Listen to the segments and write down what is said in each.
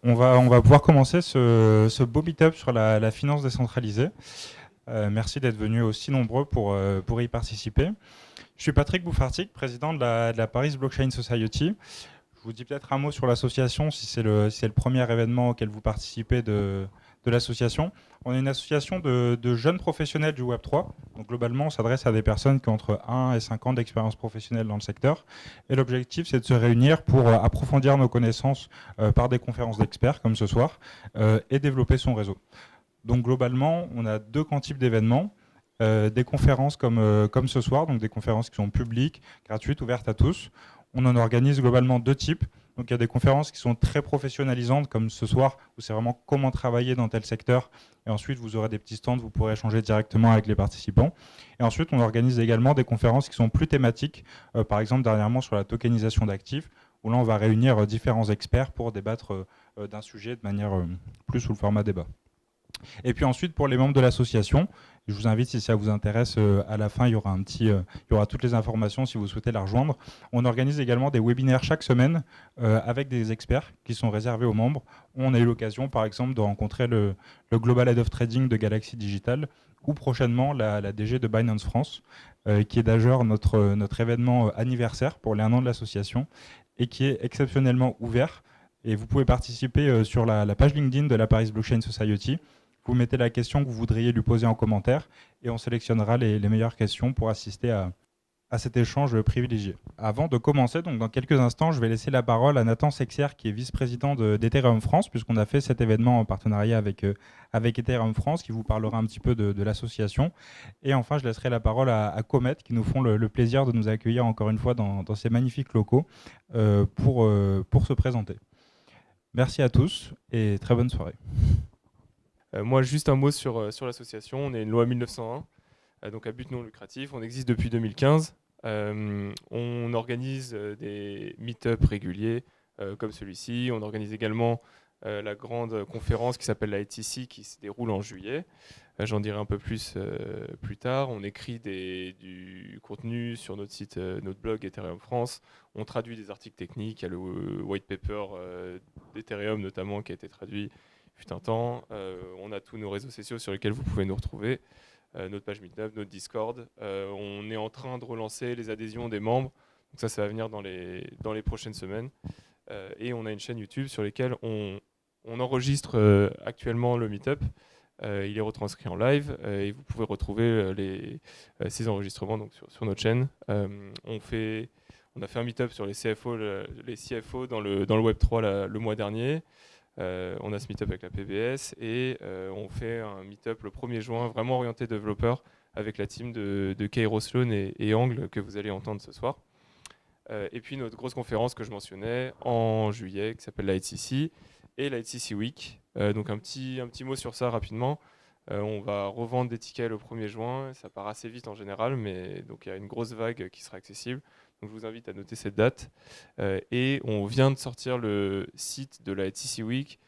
On va pouvoir commencer ce beau meet-up sur la finance décentralisée. Merci d'être venus aussi nombreux pour y participer. Je suis Patrick Bouffartic, président de la Paris Blockchain Society. Je vous dis peut-être un mot sur l'association, si c'est le premier événement auquel vous participez de l'association. On est une association de jeunes professionnels du Web3. Donc globalement, on s'adresse à des personnes qui ont entre 1 et 5 ans d'expérience professionnelle dans le secteur. Et l'objectif, c'est de se réunir pour approfondir nos connaissances par des conférences d'experts, comme ce soir, et développer son réseau. Donc globalement, on a deux grands types d'événements. Des conférences comme ce soir, donc des conférences qui sont publiques, gratuites, ouvertes à tous. On en organise globalement deux types. Donc il y a des conférences qui sont très professionnalisantes, comme ce soir, où c'est vraiment comment travailler dans tel secteur. Et ensuite, vous aurez des petits stands, vous pourrez échanger directement avec les participants. Et ensuite, on organise également des conférences qui sont plus thématiques, par exemple dernièrement sur la tokenisation d'actifs, où là, on va réunir différents experts pour débattre d'un sujet de manière plus sous le format débat. Et puis ensuite, pour les membres de l'association, je vous invite, si ça vous intéresse, à la fin, il y aura toutes les informations si vous souhaitez la rejoindre. On organise également des webinaires chaque semaine avec des experts qui sont réservés aux membres. On a eu l'occasion, par exemple, de rencontrer le Global Head of Trading de Galaxy Digital ou prochainement la DG de Binance France, qui est d'ailleurs notre événement anniversaire pour les 1 an de l'association et qui est exceptionnellement ouvert. Et vous pouvez participer sur la page LinkedIn de la Paris Blockchain Society. Vous mettez la question que vous voudriez lui poser en commentaire et on sélectionnera les meilleures questions pour assister à cet échange privilégié. Avant de commencer, donc dans quelques instants, je vais laisser la parole à Nathan Sexier, qui est vice-président d'Ethereum France, puisqu'on a fait cet événement en partenariat avec Ethereum France, qui vous parlera un petit peu de l'association. Et enfin, je laisserai la parole à Comet, qui nous font le plaisir de nous accueillir encore une fois dans ces magnifiques locaux pour se présenter. Merci à tous et très bonne soirée. Moi, juste un mot sur l'association. On est une loi 1901, donc à but non lucratif. On existe depuis 2015. On organise des meet-up réguliers comme celui-ci. On organise également la grande conférence qui s'appelle la ITC qui se déroule en juillet. J'en dirai un peu plus plus tard. On écrit du contenu sur notre site, notre blog Ethereum France. On traduit des articles techniques. Il y a le white paper d'Ethereum notamment qui a été traduit fut un temps. On a tous nos réseaux sociaux sur lesquels vous pouvez nous retrouver, notre page Meetup, notre Discord. On est en train de relancer les adhésions des membres, donc ça va venir dans les prochaines semaines. Et on a une chaîne YouTube sur laquelle on enregistre actuellement le Meetup. Il est retranscrit en live et vous pouvez retrouver ces enregistrements donc, sur notre chaîne. On a fait un Meetup sur les CFO dans le Web3 le mois dernier. On a ce meet-up avec la PBS et on fait un meet-up le 1er juin vraiment orienté développeurs avec la team de Kairos Sloan et Angle que vous allez entendre ce soir. Et puis notre grosse conférence que je mentionnais en juillet qui s'appelle la ITC et la ITC Week. Donc un petit mot sur ça rapidement. On va revendre des tickets le 1er juin, ça part assez vite en général, mais donc il y a une grosse vague qui sera accessible. Donc je vous invite à noter cette date. Et on vient de sortir le site de la ITC Week.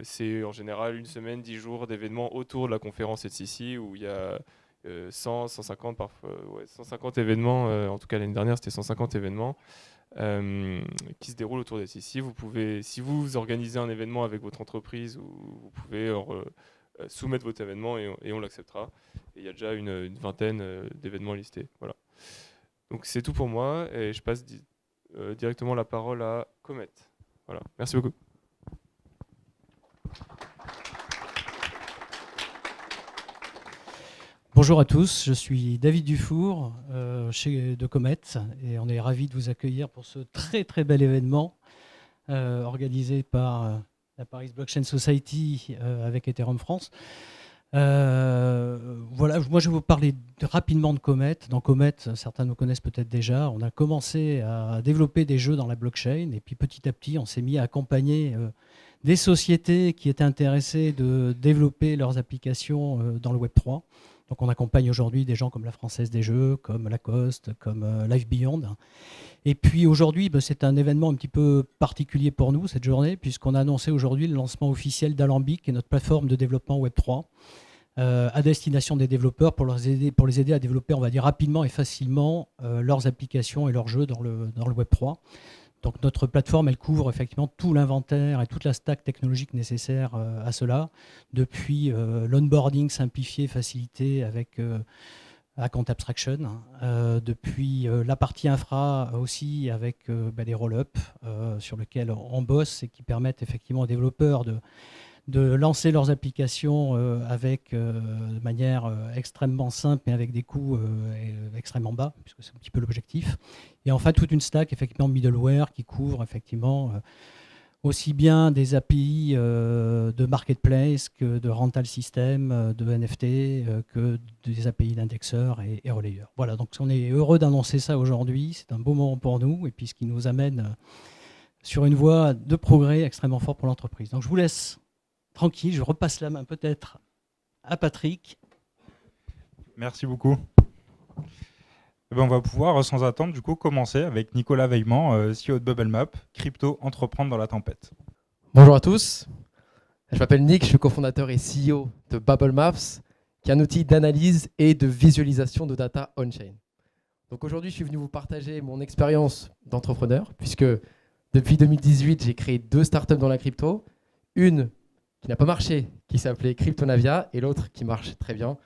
C'est en général une semaine, 10 jours d'événements autour de la conférence ITC où il y a 100, 150, parfois, 150 événements. En tout cas l'année dernière, c'était 150 événements qui se déroulent autour d'ITC. Vous pouvez, si vous organisez un événement avec votre entreprise, vous pouvez soumettre votre événement et on l'acceptera. Et il y a déjà une vingtaine d'événements listés. Voilà. Donc c'est tout pour moi et je passe directement la parole à Comet. Voilà, merci beaucoup. Bonjour à tous, je suis David Dufour de Comet et on est ravis de vous accueillir pour ce très très bel événement organisé par la Paris Blockchain Society avec Ethereum France. Voilà, moi je vais vous parler rapidement de Comet. Dans Comet, certains nous connaissent peut-être déjà. On a commencé à développer des jeux dans la blockchain et puis petit à petit, on s'est mis à accompagner des sociétés qui étaient intéressées de développer leurs applications dans le Web3. Donc on accompagne aujourd'hui des gens comme la Française des Jeux, comme Lacoste, comme Live Beyond. Et puis aujourd'hui, c'est un événement un petit peu particulier pour nous, cette journée, puisqu'on a annoncé aujourd'hui le lancement officiel d'Alembic, qui est notre plateforme de développement Web3, à destination des développeurs pour les aider à développer, on va dire, rapidement et facilement leurs applications et leurs jeux dans le Web3. Donc notre plateforme, elle couvre effectivement tout l'inventaire et toute la stack technologique nécessaire à cela, depuis l'onboarding simplifié, facilité avec Account Abstraction, depuis la partie infra aussi avec les roll-up sur lesquels on bosse et qui permettent effectivement aux développeurs de lancer leurs applications de manière extrêmement simple mais avec des coûts extrêmement bas, puisque c'est un petit peu l'objectif. Et enfin, toute une stack effectivement middleware qui couvre effectivement aussi bien des API de marketplace que de rental system, de NFT, que des API d'indexeurs et relayeurs. Voilà, donc on est heureux d'annoncer ça aujourd'hui. C'est un beau moment pour nous et puis ce qui nous amène sur une voie de progrès extrêmement fort pour l'entreprise. Donc je vous laisse tranquille, je repasse la main peut-être à Patrick. Merci beaucoup. On va pouvoir, sans attendre, du coup, commencer avec Nicolas Veillement, CEO de BubbleMap, crypto entreprendre dans la tempête. Bonjour à tous, je m'appelle Nick, je suis cofondateur et CEO de BubbleMaps, qui est un outil d'analyse et de visualisation de data on-chain. Donc aujourd'hui, je suis venu vous partager mon expérience d'entrepreneur, puisque depuis 2018, j'ai créé 2 startups dans la crypto, une qui n'a pas marché, qui s'appelait Cryptonavia, et l'autre qui marche très bien,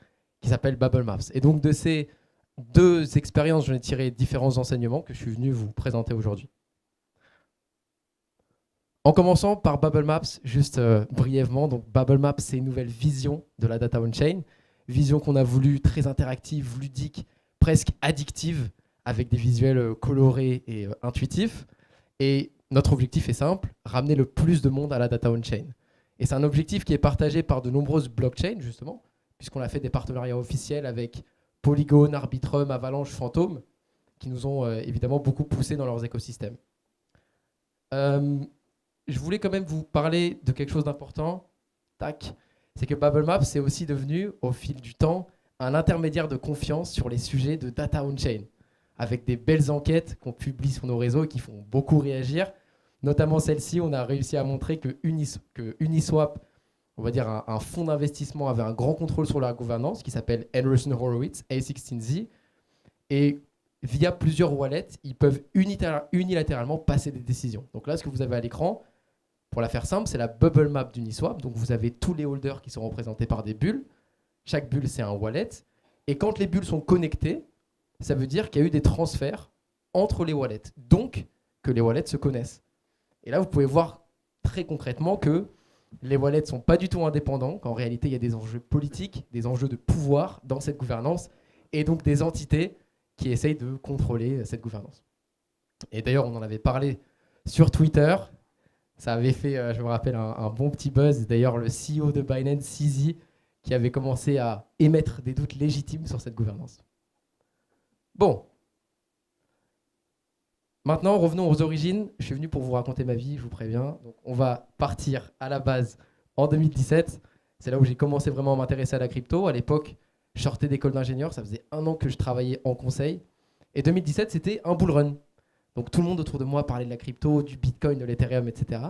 qui s'appelle BubbleMaps. Et donc de ces 2 expériences, j'en ai tiré différents enseignements que je suis venu vous présenter aujourd'hui. En commençant par BubbleMaps, juste brièvement, donc BubbleMaps, c'est une nouvelle vision de la data on-chain, vision qu'on a voulu très interactive, ludique, presque addictive, avec des visuels colorés et intuitifs. Et notre objectif est simple, ramener le plus de monde à la data on-chain. Et c'est un objectif qui est partagé par de nombreuses blockchains, justement, puisqu'on a fait des partenariats officiels avec Polygon, Arbitrum, Avalanche, Phantom, qui nous ont évidemment beaucoup poussé dans leurs écosystèmes. Je voulais quand même vous parler de quelque chose d'important. Tac. C'est que BubbleMaps c'est aussi devenu, au fil du temps, un intermédiaire de confiance sur les sujets de data on-chain, avec des belles enquêtes qu'on publie sur nos réseaux et qui font beaucoup réagir. Notamment celle-ci, on a réussi à montrer que Uniswap, on va dire un fonds d'investissement, avait un grand contrôle sur la gouvernance qui s'appelle Andreessen Horowitz, A16Z. Et via plusieurs wallets, ils peuvent unilatéralement passer des décisions. Donc là, ce que vous avez à l'écran, pour la faire simple, c'est la bubble map d'Uniswap. Donc vous avez tous les holders qui sont représentés par des bulles. Chaque bulle, c'est un wallet. Et quand les bulles sont connectées, ça veut dire qu'il y a eu des transferts entre les wallets. Donc, que les wallets se connaissent. Et là, vous pouvez voir très concrètement que les wallets ne sont pas du tout indépendants, qu'en réalité, il y a des enjeux politiques, des enjeux de pouvoir dans cette gouvernance, et donc des entités qui essayent de contrôler cette gouvernance. Et d'ailleurs, on en avait parlé sur Twitter. Ça avait fait, je me rappelle, un bon petit buzz. D'ailleurs, le CEO de Binance, CZ, qui avait commencé à émettre des doutes légitimes sur cette gouvernance. Bon. Maintenant, revenons aux origines. Je suis venu pour vous raconter ma vie, je vous préviens. Donc, on va partir à la base en 2017. C'est là où j'ai commencé vraiment à m'intéresser à la crypto. À l'époque, je sortais d'école d'ingénieur. Ça faisait 1 an que je travaillais en conseil. Et 2017, c'était un bull run. Donc, tout le monde autour de moi parlait de la crypto, du Bitcoin, de l'Ethereum, etc.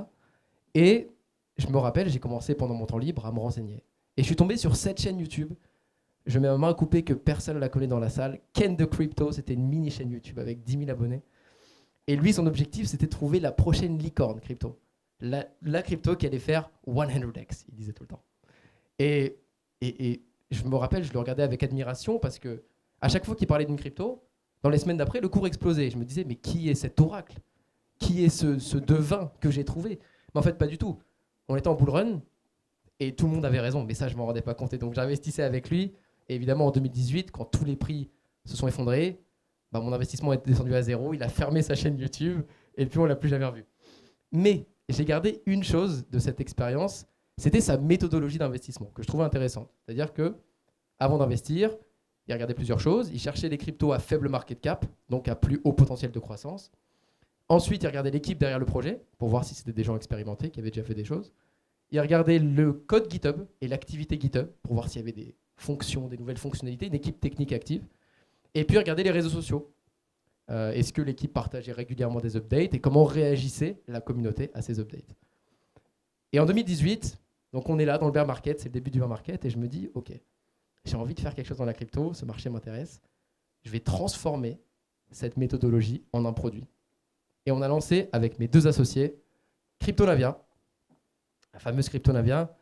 Et je me rappelle, j'ai commencé pendant mon temps libre à me renseigner. Et je suis tombé sur cette chaîne YouTube. Je mets ma main à couper que personne ne la connaît dans la salle. Ken the Crypto, c'était une mini chaîne YouTube avec 10 000 abonnés. Et lui, son objectif, c'était de trouver la prochaine licorne crypto. La crypto qui allait faire 100x, il disait tout le temps. Et je me rappelle, je le regardais avec admiration parce que à chaque fois qu'il parlait d'une crypto, dans les semaines d'après, le cours explosait. Je me disais, mais qui est cet oracle? Qui est ce devin que j'ai trouvé? Mais en fait, pas du tout. On était en bull run et tout le monde avait raison, mais ça, je ne m'en rendais pas compte. Et donc, j'investissais avec lui. Et évidemment, en 2018, quand tous les prix se sont effondrés, mon investissement est descendu à 0. Il a fermé sa chaîne YouTube et puis on ne l'a plus jamais revu. Mais j'ai gardé une chose de cette expérience, c'était sa méthodologie d'investissement que je trouvais intéressante. C'est-à-dire que avant d'investir, il regardait plusieurs choses. Il cherchait les cryptos à faible market cap, donc à plus haut potentiel de croissance. Ensuite, il regardait l'équipe derrière le projet pour voir si c'était des gens expérimentés qui avaient déjà fait des choses. Il regardait le code GitHub et l'activité GitHub pour voir s'il y avait des fonctions, des nouvelles fonctionnalités, une équipe technique active. Et puis regarder les réseaux sociaux. Est-ce que l'équipe partageait régulièrement des updates et comment réagissait la communauté à ces updates. Et en 2018, donc on est là dans le bear market, c'est le début du bear market, et je me dis, ok, j'ai envie de faire quelque chose dans la crypto, ce marché m'intéresse, je vais transformer cette méthodologie en un produit. Et on a lancé avec mes 2 associés Cryptonavia, la fameuse Cryptonavia,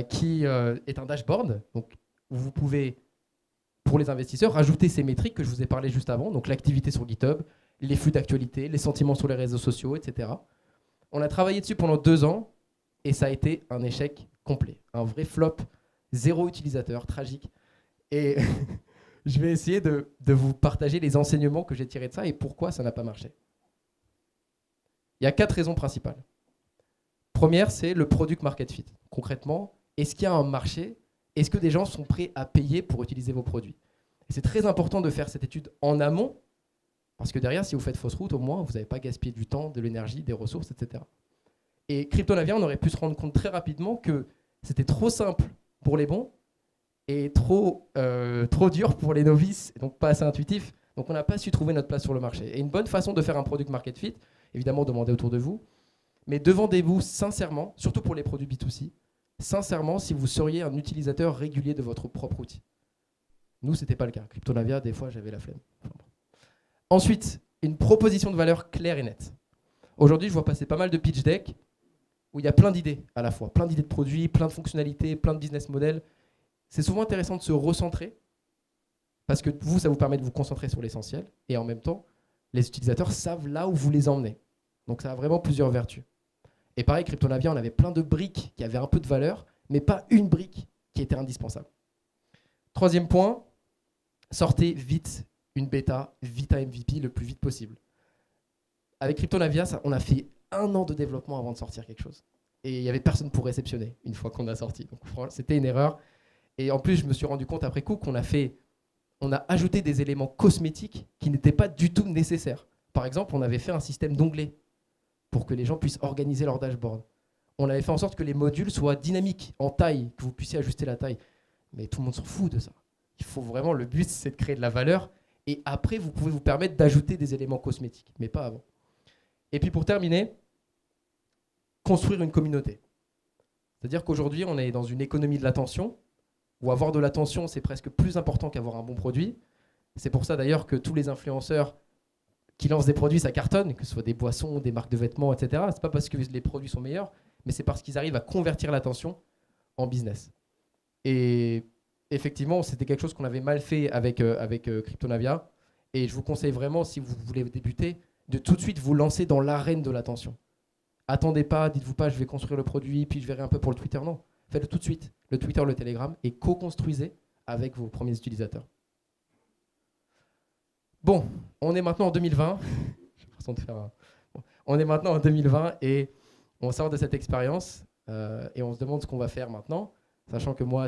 qui est un dashboard. Donc, où vous pouvez, pour les investisseurs, rajouter ces métriques que je vous ai parlé juste avant, donc l'activité sur GitHub, les flux d'actualité, les sentiments sur les réseaux sociaux, etc. On a travaillé dessus pendant 2 ans et ça a été un échec complet. Un vrai flop, 0 utilisateur, tragique. Et je vais essayer de vous partager les enseignements que j'ai tirés de ça et pourquoi ça n'a pas marché. Il y a 4 raisons principales. Première, c'est le product market fit. Concrètement, est-ce qu'il y a un marché? Est-ce que des gens sont prêts à payer pour utiliser vos produits? Et c'est très important de faire cette étude en amont, parce que derrière, si vous faites fausse route, au moins, vous n'avez pas gaspillé du temps, de l'énergie, des ressources, etc. Et Cryptonavia, on aurait pu se rendre compte très rapidement que c'était trop simple pour les bons et trop dur pour les novices, et donc pas assez intuitif. Donc on n'a pas su trouver notre place sur le marché. Et une bonne façon de faire un product market fit, évidemment, demandez autour de vous, mais demandez-vous sincèrement, surtout pour les produits B2C, sincèrement si vous seriez un utilisateur régulier de votre propre outil. Nous, ce n'était pas le cas. Cryptonavia, des fois, j'avais la flemme. Ensuite, une proposition de valeur claire et nette. Aujourd'hui, je vois passer pas mal de pitch deck où il y a plein d'idées à la fois, plein d'idées de produits, plein de fonctionnalités, plein de business models. C'est souvent intéressant de se recentrer parce que vous, ça vous permet de vous concentrer sur l'essentiel et en même temps, les utilisateurs savent là où vous les emmenez. Donc ça a vraiment plusieurs vertus. Et pareil, Cryptonavia, on avait plein de briques qui avaient un peu de valeur, mais pas une brique qui était indispensable. Troisième point, sortez vite une bêta, vite un MVP le plus vite possible. Avec Cryptonavia, on a fait 1 an de développement avant de sortir quelque chose. Et il n'y avait personne pour réceptionner une fois qu'on a sorti. Donc c'était une erreur. Et en plus, je me suis rendu compte après coup qu'on a ajouté des éléments cosmétiques qui n'étaient pas du tout nécessaires. Par exemple, on avait fait un système d'onglets pour que les gens puissent organiser leur dashboard. On avait fait en sorte que les modules soient dynamiques, en taille, que vous puissiez ajuster la taille. Mais tout le monde s'en fout de ça. Il faut vraiment, le but, c'est de créer de la valeur. Et après, vous pouvez vous permettre d'ajouter des éléments cosmétiques, mais pas avant. Et puis pour terminer, construire une communauté. C'est-à-dire qu'aujourd'hui, on est dans une économie de l'attention, où avoir de l'attention, c'est presque plus important qu'avoir un bon produit. C'est pour ça d'ailleurs que tous les influenceurs qui lancent des produits, ça cartonne, que ce soit des boissons, des marques de vêtements, etc. Ce n'est pas parce que les produits sont meilleurs, mais c'est parce qu'ils arrivent à convertir l'attention en business. Et effectivement, c'était quelque chose qu'on avait mal fait avec Cryptonavia. Et je vous conseille vraiment, si vous voulez débuter, de tout de suite vous lancer dans l'arène de l'attention. Attendez pas, dites-vous pas, je vais construire le produit, puis je verrai un peu pour le Twitter. Non, faites-le tout de suite, le Twitter, le Telegram, et co-construisez avec vos premiers utilisateurs. Bon, on est maintenant en 2020. J'ai l'impression de faire on est maintenant en 2020 et on sort de cette expérience et on se demande ce qu'on va faire maintenant, sachant que moi,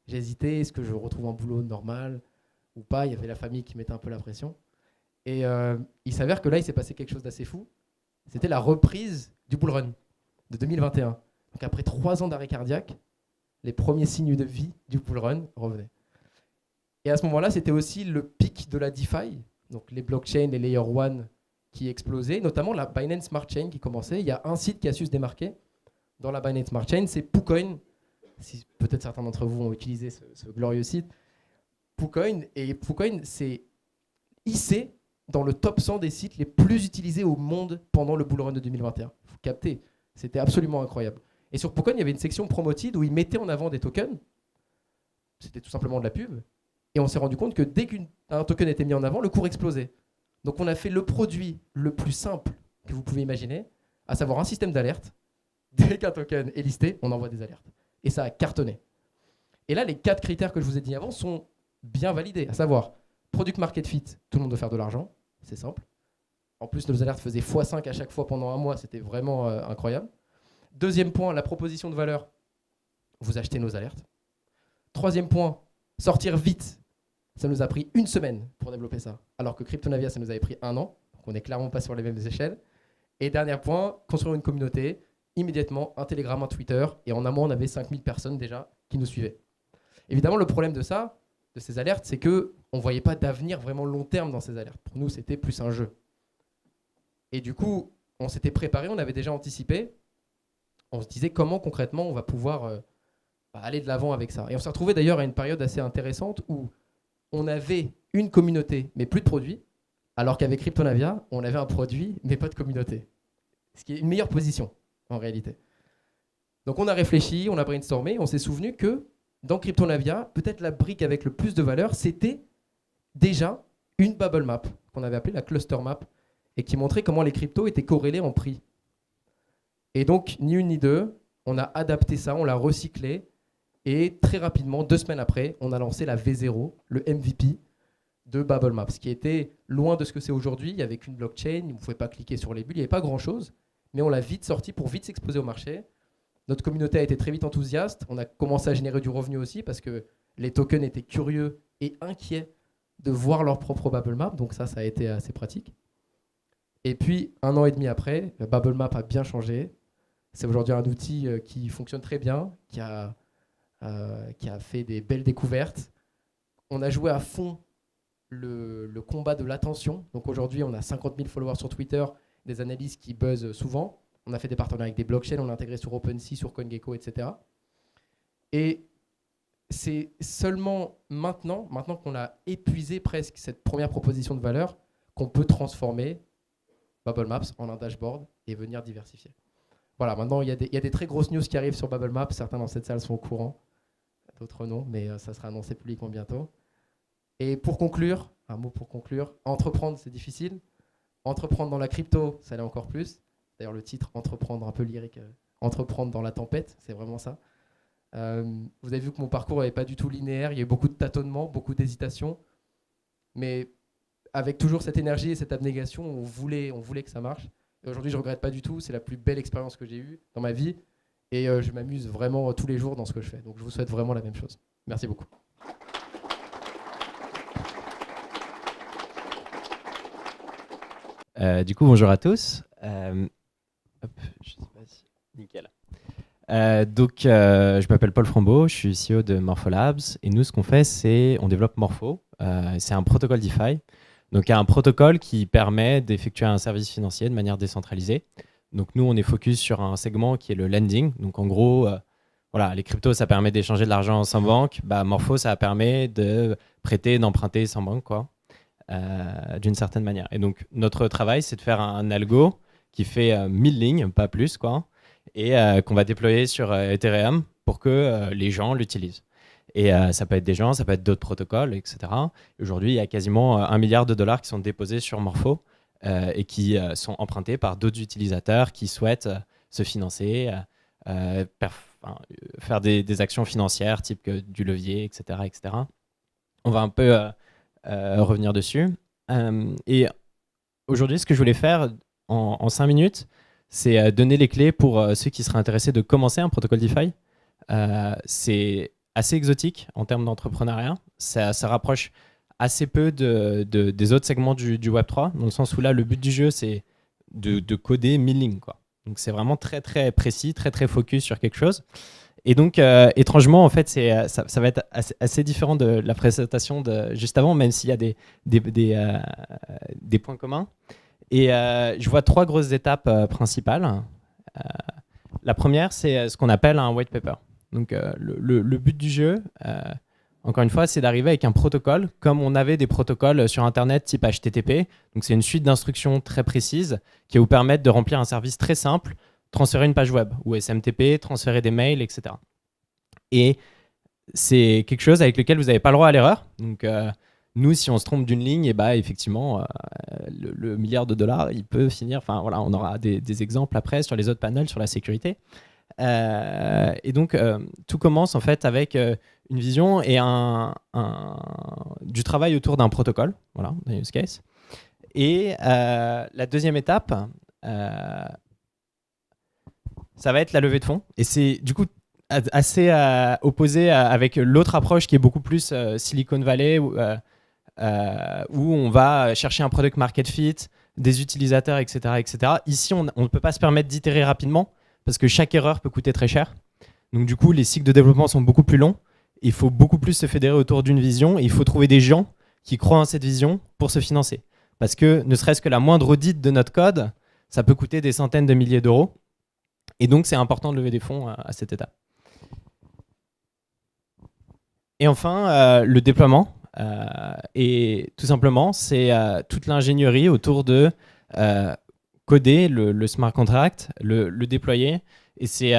j'hésitais, est-ce que je retrouve un boulot normal ou pas? Il y avait la famille qui mettait un peu la pression. Et il s'avère que là, il s'est passé quelque chose d'assez fou. C'était la reprise du bull run de 2021. Donc après 3 ans d'arrêt cardiaque, les premiers signes de vie du bull run revenaient. Et à ce moment-là, c'était aussi le pic de la DeFi, donc les blockchains, les Layer 1 qui explosaient, notamment la Binance Smart Chain qui commençait. Il y a un site qui a su se démarquer dans la Binance Smart Chain, c'est PooCoin. Si peut-être certains d'entre vous ont utilisé ce glorieux site. PooCoin, et PooCoin, c'est hissé dans le top 100 des sites les plus utilisés au monde pendant le bull run de 2021. Vous captez, c'était absolument incroyable. Et sur PooCoin, il y avait une section promoted où ils mettaient en avant des tokens. C'était tout simplement de la pub. Et on s'est rendu compte que dès qu'un token était mis en avant, le cours explosait. Donc on a fait le produit le plus simple que vous pouvez imaginer, à savoir un système d'alerte. Dès qu'un token est listé, on envoie des alertes. Et ça a cartonné. Et là, les 4 critères que je vous ai dit avant sont bien validés, à savoir product market fit, tout le monde doit faire de l'argent, c'est simple. En plus, nos alertes faisaient x5 à chaque fois pendant un mois, c'était vraiment incroyable. Deuxième point, la proposition de valeur, vous achetez nos alertes. Troisième point, sortir vite. Ça nous a pris 1 semaine pour développer ça, alors que Cryptonavia, ça nous avait pris 1 an. Donc on n'est clairement pas sur les mêmes échelles. Et dernier point, construire une communauté, immédiatement un Telegram, un Twitter, et en amont, on avait 5000 personnes déjà qui nous suivaient. Évidemment, le problème de ces alertes, c'est qu'on ne voyait pas d'avenir vraiment long terme dans ces alertes. Pour nous, c'était plus un jeu. Et du coup, on s'était préparé, on avait déjà anticipé. On se disait comment concrètement on va pouvoir aller de l'avant avec ça. Et on s'est retrouvé d'ailleurs à une période assez intéressante où on avait une communauté, mais plus de produits, Alors qu'avec Cryptonavia, on avait un produit, mais pas de communauté. Ce qui est une meilleure position, en réalité. Donc on a réfléchi, on a brainstormé, on s'est souvenu que dans Cryptonavia, peut-être la brique avec le plus de valeur, c'était déjà une bubble map, qu'on avait appelée la cluster map, et qui montrait comment les cryptos étaient corrélés en prix. Et donc, ni une ni deux, on a adapté ça, on l'a recyclé, et très rapidement, 2 semaines après, on a lancé la V0, le MVP de Bubble Maps, qui était loin de ce que c'est aujourd'hui. Il n'y avait qu'une blockchain, vous ne pouvez pas cliquer sur les bulles, il n'y avait pas grand-chose, mais on l'a vite sorti pour vite s'exposer au marché. Notre communauté a été très vite enthousiaste, on a commencé à générer du revenu aussi, parce que les tokens étaient curieux et inquiets de voir leur propre Bubble Map, donc ça a été assez pratique. Et puis, 1 an et demi après, le Bubble Map a bien changé. C'est aujourd'hui un outil qui fonctionne très bien, qui a fait des belles découvertes. On a joué à fond le combat de l'attention. Donc aujourd'hui, on a 50 000 followers sur Twitter, des analyses qui buzzent souvent. On a fait des partenariats avec des blockchains, on a intégré sur OpenSea, sur CoinGecko, etc. Et c'est seulement maintenant qu'on a épuisé presque cette première proposition de valeur, qu'on peut transformer Bubble Maps en un dashboard et venir diversifier. Voilà, maintenant il y a des très grosses news qui arrivent sur Bubble Maps. Certains dans cette salle sont au courant, d'autres non, mais ça sera annoncé publiquement bientôt. Et pour conclure, un mot pour conclure, entreprendre c'est difficile. Entreprendre dans la crypto, ça l'est encore plus. D'ailleurs le titre, entreprendre un peu lyrique, entreprendre dans la tempête, c'est vraiment ça. Vous avez vu que mon parcours n'était pas du tout linéaire, il y a eu beaucoup de tâtonnements, beaucoup d'hésitations, mais avec toujours cette énergie et cette abnégation, on voulait que ça marche. Et aujourd'hui, je ne regrette pas du tout, c'est la plus belle expérience que j'ai eue dans ma vie, et je m'amuse vraiment tous les jours dans ce que je fais. Donc je vous souhaite vraiment la même chose. Merci beaucoup. Du coup, bonjour à tous. Hop, je sais pas si... Nickel. Je m'appelle Paul Frambeau, je suis CEO de Morpholabs et nous, ce qu'on fait, c'est on développe Morpho. C'est un protocole DeFi. Donc, un protocole qui permet d'effectuer un service financier de manière décentralisée. Donc, nous, on est focus sur un segment qui est le lending. Donc, en gros, voilà, les cryptos, ça permet d'échanger de l'argent sans banque. Morpho, ça permet de prêter, d'emprunter sans banque, quoi, d'une certaine manière. Et donc, notre travail, c'est de faire un algo qui fait 1000 lignes, pas plus, quoi, et qu'on va déployer sur Ethereum pour que les gens l'utilisent. Et ça peut être des gens, ça peut être d'autres protocoles, etc. Aujourd'hui, il y a quasiment $1 milliard qui sont déposés sur Morpho et qui sont empruntés par d'autres utilisateurs qui souhaitent se financer, faire des actions financières type que du levier, etc., etc. On va un peu revenir dessus. Et aujourd'hui, ce que je voulais faire en 5 minutes, c'est donner les clés pour ceux qui seraient intéressés de commencer un protocole DeFi. C'est assez exotique en termes d'entrepreneuriat. Ça rapproche assez peu des autres segments du Web3, dans le sens où là, le but du jeu, c'est de coder 1000 lignes, quoi. Donc, c'est vraiment très, très précis, très, très focus sur quelque chose. Et donc, étrangement, en fait, ça va être assez différent de la présentation de juste avant, même s'il y a des points communs. Et je vois 3 grosses étapes principales. La première, c'est ce qu'on appelle un white paper. Donc, le but du jeu, encore une fois, c'est d'arriver avec un protocole, comme on avait des protocoles sur Internet type HTTP. Donc, c'est une suite d'instructions très précises qui va vous permettre de remplir un service très simple, transférer une page web ou SMTP, transférer des mails, etc. Et c'est quelque chose avec lequel vous n'avez pas le droit à l'erreur. Donc, nous, si on se trompe d'une ligne, effectivement, le $1 milliard, il peut finir. Enfin, voilà, on aura des exemples après sur les autres panels, sur la sécurité. Et donc, tout commence en fait avec une vision et du travail autour d'un protocole, voilà, d'un use case. Et la deuxième étape, ça va être la levée de fonds. Et c'est du coup assez opposé avec l'autre approche qui est beaucoup plus Silicon Valley, où on va chercher un product market fit, des utilisateurs, etc. etc. Ici, on ne peut pas se permettre d'itérer rapidement parce que chaque erreur peut coûter très cher. Donc du coup, les cycles de développement sont beaucoup plus longs. Il faut beaucoup plus se fédérer autour d'une vision et il faut trouver des gens qui croient en cette vision pour se financer. Parce que ne serait-ce que la moindre audit de notre code, ça peut coûter des centaines de milliers d'euros. Et donc, c'est important de lever des fonds à cette étape. Et enfin, le déploiement. Et tout simplement, c'est toute l'ingénierie autour de coder le smart contract, le déployer. Et c'est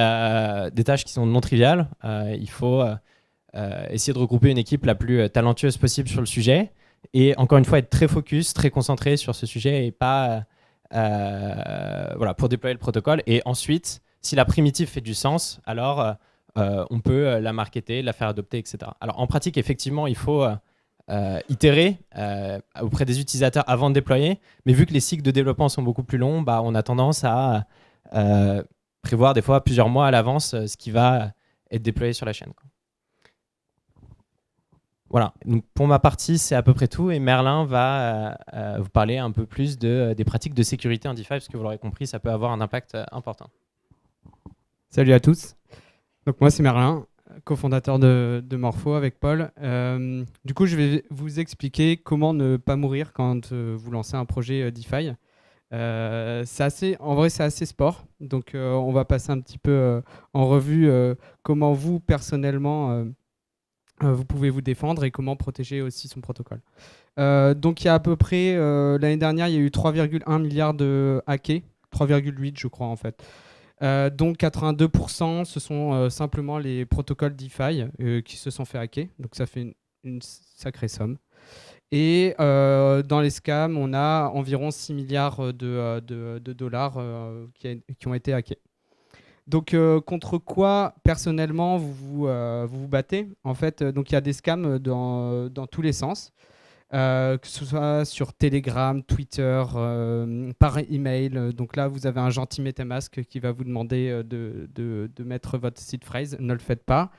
des tâches qui sont non triviales. Il faut essayer de regrouper une équipe la plus talentueuse possible sur le sujet. Et encore une fois, être très focus, très concentré sur ce sujet et pas voilà, pour déployer le protocole. Et ensuite, si la primitive fait du sens, alors on peut la marketer, la faire adopter, etc. Alors en pratique, effectivement, il faut itérer auprès des utilisateurs avant de déployer. Mais vu que les cycles de développement sont beaucoup plus longs, bah, on a tendance à prévoir des fois plusieurs mois à l'avance ce qui va être déployé sur la chaîne, quoi. Voilà, donc pour ma partie, c'est à peu près tout. Et Merlin va vous parler un peu plus des pratiques de sécurité en DeFi, parce que vous l'aurez compris, ça peut avoir un impact important. Salut à tous. Donc moi, c'est Merlin, cofondateur de Morpho avec Paul. Du coup, je vais vous expliquer comment ne pas mourir quand vous lancez un projet DeFi. En vrai, c'est assez sport. Donc, on va passer un petit peu en revue comment vous, personnellement, vous pouvez vous défendre et comment protéger aussi son protocole. Donc il y a à peu près, l'année dernière, il y a eu 3,1 milliards de hackés, 3,8 je crois en fait. Donc 82%, ce sont simplement les protocoles DeFi qui se sont fait hacker. Donc ça fait une sacrée somme. Et dans les scams, on a environ 6 milliards de dollars qui ont été hackés. Donc, contre quoi, personnellement, vous vous battez? En fait, donc il y a des scams dans tous les sens, que ce soit sur Telegram, Twitter, par email. Donc là, vous avez un gentil MetaMask qui va vous demander de mettre votre seed phrase. Ne le faites pas.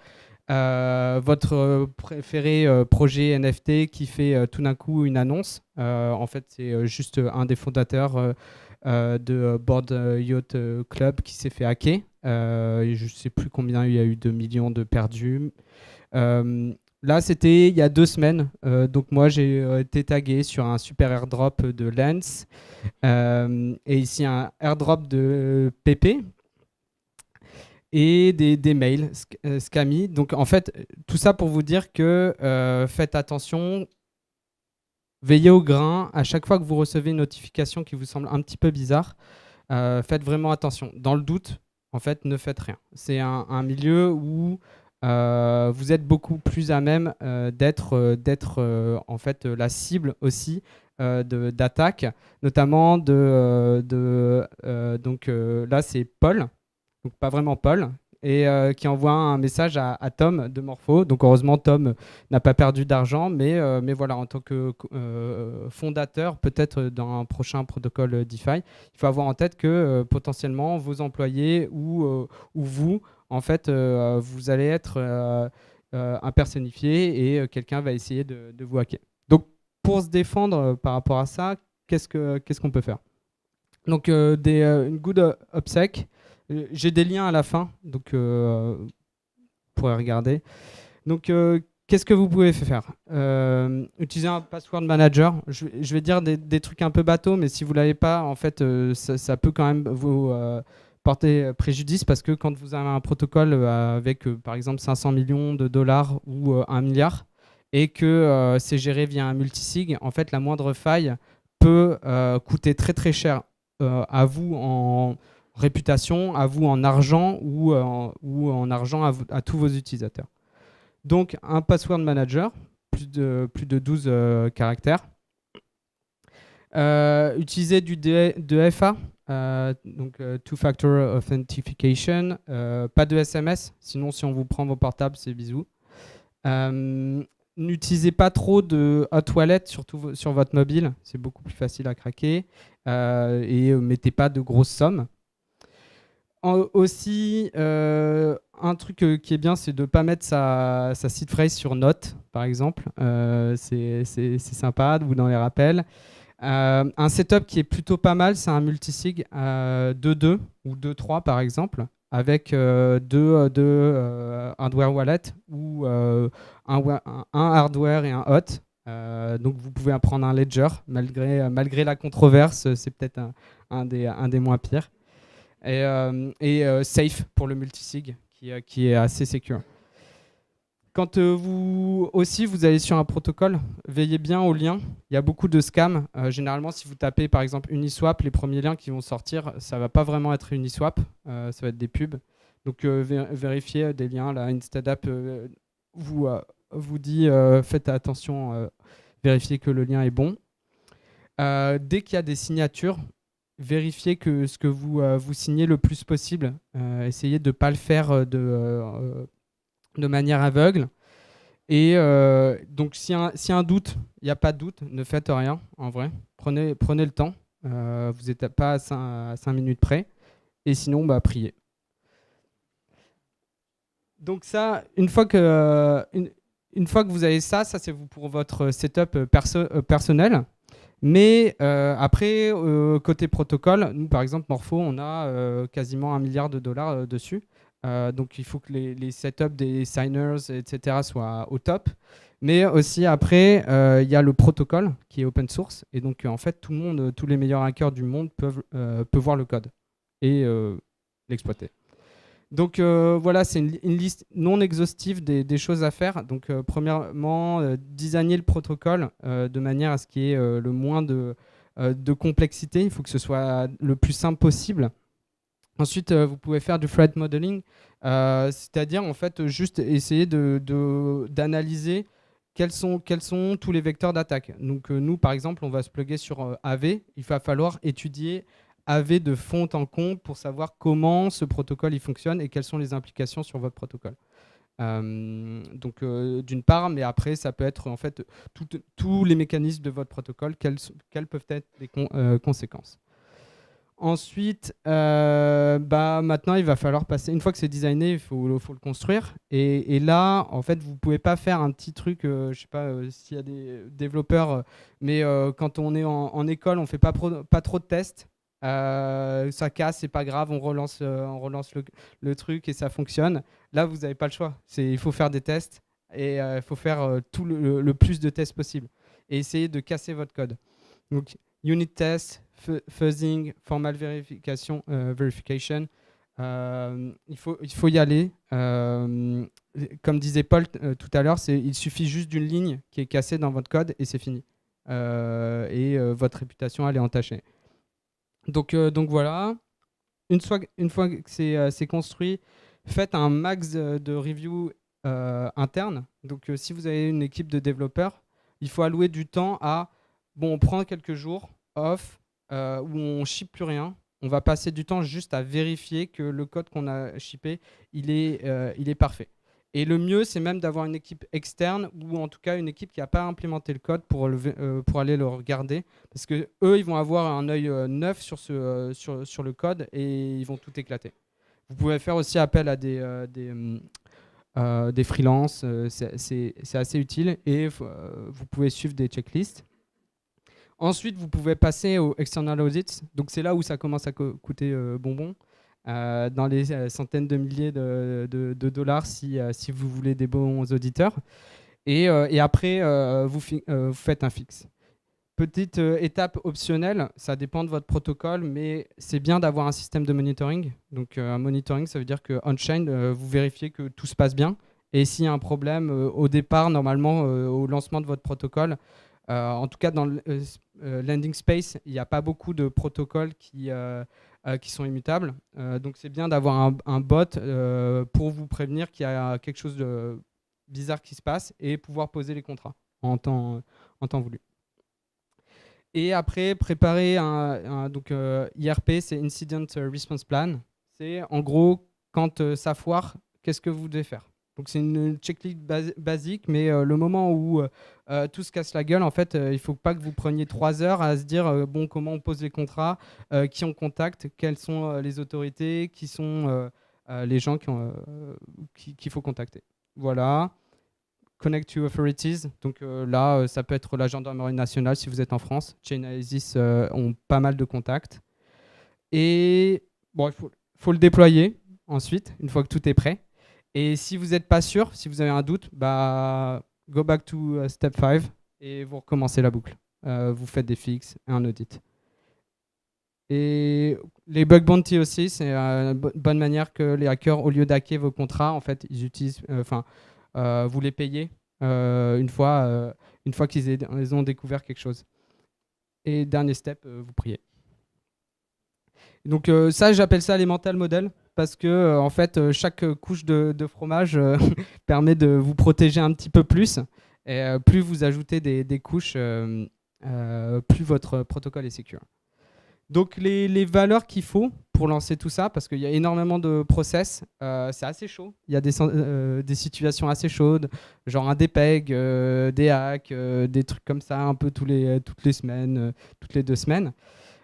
Votre préféré projet NFT qui fait tout d'un coup une annonce. En fait, c'est juste un des fondateurs de Bored Yacht Club qui s'est fait hacker. Je ne sais plus combien il y a eu de millions de perdus. Là, c'était il y a 2 semaines. Donc moi, j'ai été tagué sur un super airdrop de Lens. Et ici, un airdrop de PP. Et des mails scammy. Donc en fait, tout ça pour vous dire que faites attention. Veillez au grain. À chaque fois que vous recevez une notification qui vous semble un petit peu bizarre, faites vraiment attention. Dans le doute, en fait, ne faites rien. C'est un milieu où vous êtes beaucoup plus à même d'être en fait la cible aussi d'attaques, notamment donc là c'est Paul, donc pas vraiment Paul, et qui envoie un message à Tom de Morpho. Donc heureusement Tom n'a pas perdu d'argent, mais voilà, en tant que fondateur, peut-être dans un prochain protocole DeFi, il faut avoir en tête que potentiellement vos employés ou vous, en fait, vous allez être impersonnifié et quelqu'un va essayer de vous hacker. Donc pour se défendre par rapport à ça, qu'est-ce qu'on peut faire? Donc une good OPSEC. J'ai des liens à la fin, donc vous pourrez regarder. Donc, qu'est-ce que vous pouvez faire? Utiliser un password manager. Je vais dire des trucs un peu bateaux, mais si vous ne l'avez pas, en fait, ça peut quand même vous porter préjudice, parce que quand vous avez un protocole avec, par exemple, 500 millions de dollars ou 1 milliard, et que c'est géré via un multisig, en fait, la moindre faille peut coûter très très cher à vous en réputation, à vous en argent ou en argent à tous vos utilisateurs. Donc un password manager, plus de 12 caractères. Utiliser du DFA, donc Two-Factor Authentication, pas de SMS, sinon si on vous prend vos portables, c'est bisous. N'utilisez pas trop de hot wallet, surtout sur votre mobile, c'est beaucoup plus facile à craquer, et mettez pas de grosses sommes. Aussi, un truc qui est bien, c'est de ne pas mettre sa seed phrase sur note, par exemple. C'est sympa, ou dans les rappels. Un setup qui est plutôt pas mal, c'est un multisig 2.2 ou 2.3 par exemple, avec deux hardware wallet ou un hardware et un hot. Donc vous pouvez prendre un ledger, malgré la controverse, c'est peut-être un des moins pires. Et safe pour le multisig qui est assez secure. Quand vous allez sur un protocole, veillez bien aux liens. Il y a beaucoup de scams. Généralement, si vous tapez par exemple Uniswap, les premiers liens qui vont sortir, ça va pas vraiment être Uniswap, ça va être des pubs. Donc vérifiez des liens. Là, InstantApp vous dit faites attention, vérifiez que le lien est bon. Dès qu'il y a des signatures, vérifiez que ce que vous signez le plus possible. Essayez de ne pas le faire de manière aveugle. Et donc, s'il y a un doute, il n'y a pas de doute, ne faites rien, en vrai. Prenez le temps. Vous n'êtes pas à 5 minutes près. Et sinon, priez. Donc ça, une fois que vous avez ça c'est pour votre setup personnel. Mais après, côté protocole, nous, par exemple, Morpho, on a quasiment $1 milliard dessus. Donc il faut que les setups des signers, etc. soient au top. Mais aussi après, il y a le protocole qui est open source. Et donc en fait, tout le monde, tous les meilleurs hackers du monde peuvent voir le code et l'exploiter. Donc voilà, c'est une liste non exhaustive des choses à faire. Donc premièrement, designer le protocole de manière à ce qu'il y ait le moins de complexité. Il faut que ce soit le plus simple possible. Ensuite, vous pouvez faire du threat modeling, c'est-à-dire en fait juste essayer d'analyser quels sont tous les vecteurs d'attaque. Donc nous, par exemple, on va se plugger sur AV. Il va falloir étudier AV de fond en comble pour savoir comment ce protocole il fonctionne et quelles sont les implications sur votre protocole. Donc d'une part, mais après, ça peut être en fait tous les mécanismes de votre protocole, quelles peuvent être les conséquences. Ensuite, maintenant, il va falloir passer. Une fois que c'est designé, il faut le construire. Et là, en fait, vous ne pouvez pas faire un petit truc. Je ne sais pas s'il y a des développeurs, mais quand on est en école, on ne fait pas trop de tests. Ça casse, c'est pas grave, on relance le truc et ça fonctionne. Là, vous n'avez pas le choix. Il faut faire des tests et il faut faire tout le plus de tests possible et essayer de casser votre code. Donc, unit test, fuzzing, formal verification, il faut y aller. Comme disait Paul tout à l'heure, il suffit juste d'une ligne qui est cassée dans votre code et c'est fini. Et votre réputation, elle est entachée. Donc voilà. Une fois que c'est construit, faites un max de review interne. Donc si vous avez une équipe de développeurs, il faut allouer du temps à on prend quelques jours off où on ne ship plus rien. On va passer du temps juste à vérifier que le code qu'on a shippé, il est parfait. Et le mieux, c'est même d'avoir une équipe externe ou en tout cas une équipe qui n'a pas implémenté le code pour aller le regarder. Parce qu'eux, ils vont avoir un œil neuf sur le code et ils vont tout éclater. Vous pouvez faire aussi appel à des freelances, c'est assez utile et vous pouvez suivre des checklists. Ensuite, vous pouvez passer aux external audits. Donc, c'est là où ça commence à coûter bonbon. Dans les centaines de milliers de dollars si vous voulez des bons auditeurs. Et après, vous faites un fixe. Petite étape optionnelle, ça dépend de votre protocole, mais c'est bien d'avoir un système de monitoring. Donc, un monitoring, ça veut dire que on-chain, vous vérifiez que tout se passe bien. Et s'il y a un problème, au départ, normalement, au lancement de votre protocole, en tout cas dans le landing space, il n'y a pas beaucoup de protocoles qui sont immutables. Donc c'est bien d'avoir un bot pour vous prévenir qu'il y a quelque chose de bizarre qui se passe et pouvoir poser les contrats en temps voulu. Et après, préparer donc IRP, c'est Incident Response Plan. C'est en gros, quand ça foire, qu'est-ce que vous devez faire? Donc c'est une checklist basique, mais le moment où tout se casse la gueule, en fait, il ne faut pas que vous preniez 3 heures à se dire comment on pose les contrats, qui on contacte, quelles sont les autorités, qui sont les gens qu'il faut contacter. Voilà. Connect to authorities. Donc là, ça peut être la gendarmerie nationale si vous êtes en France. Chainalysis ont pas mal de contacts. Et bon, il faut le déployer ensuite, une fois que tout est prêt. Et si vous n'êtes pas sûr, si vous avez un doute, go back to step 5 et vous recommencez la boucle. Vous faites des fixes et un audit. Et les bug bounty aussi, c'est une bonne manière que les hackers, au lieu d'hacker vos contrats, en fait, ils utilisent, vous les payez une fois qu'ils ont découvert quelque chose. Et dernier step, vous priez. Donc ça, j'appelle ça les mental models parce que en fait, chaque couche de fromage permet de vous protéger un petit peu plus. Et plus vous ajoutez des couches, plus votre protocole est sécure. Donc les valeurs qu'il faut pour lancer tout ça, parce qu'il y a énormément de process, c'est assez chaud. Il y a des situations assez chaudes, genre un DPEG, des hacks, des trucs comme ça, un peu toutes les semaines, toutes les 2 semaines.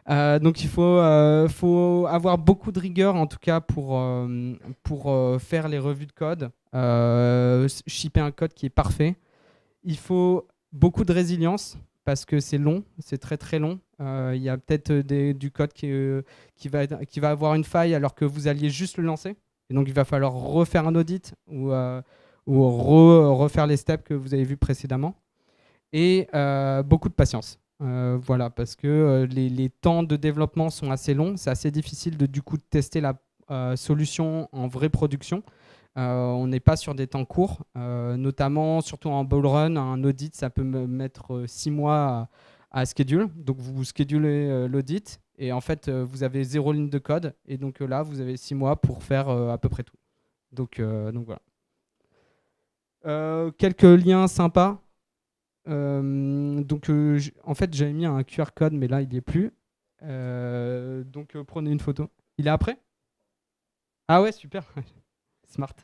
Donc il faut avoir beaucoup de rigueur en tout cas pour faire les revues de code, shipper un code qui est parfait. Il faut beaucoup de résilience parce que c'est long, c'est très très long. Il y a peut-être du code qui va avoir une faille alors que vous alliez juste le lancer. Et donc il va falloir refaire un audit ou refaire les steps que vous avez vus précédemment. Et beaucoup de patience. Voilà, parce que les temps de développement sont assez longs. C'est assez difficile du coup de tester la solution en vraie production. On n'est pas sur des temps courts, notamment surtout en bull run, un audit ça peut mettre 6 mois à schedule. Donc vous schedulez l'audit et en fait vous avez 0 ligne de code et donc là vous avez 6 mois pour faire à peu près tout. Donc voilà. Quelques liens sympas. En fait j'avais mis un QR code mais là il n'y est plus. Donc prenez une photo. Il est après ? Ah ouais, super. Smart.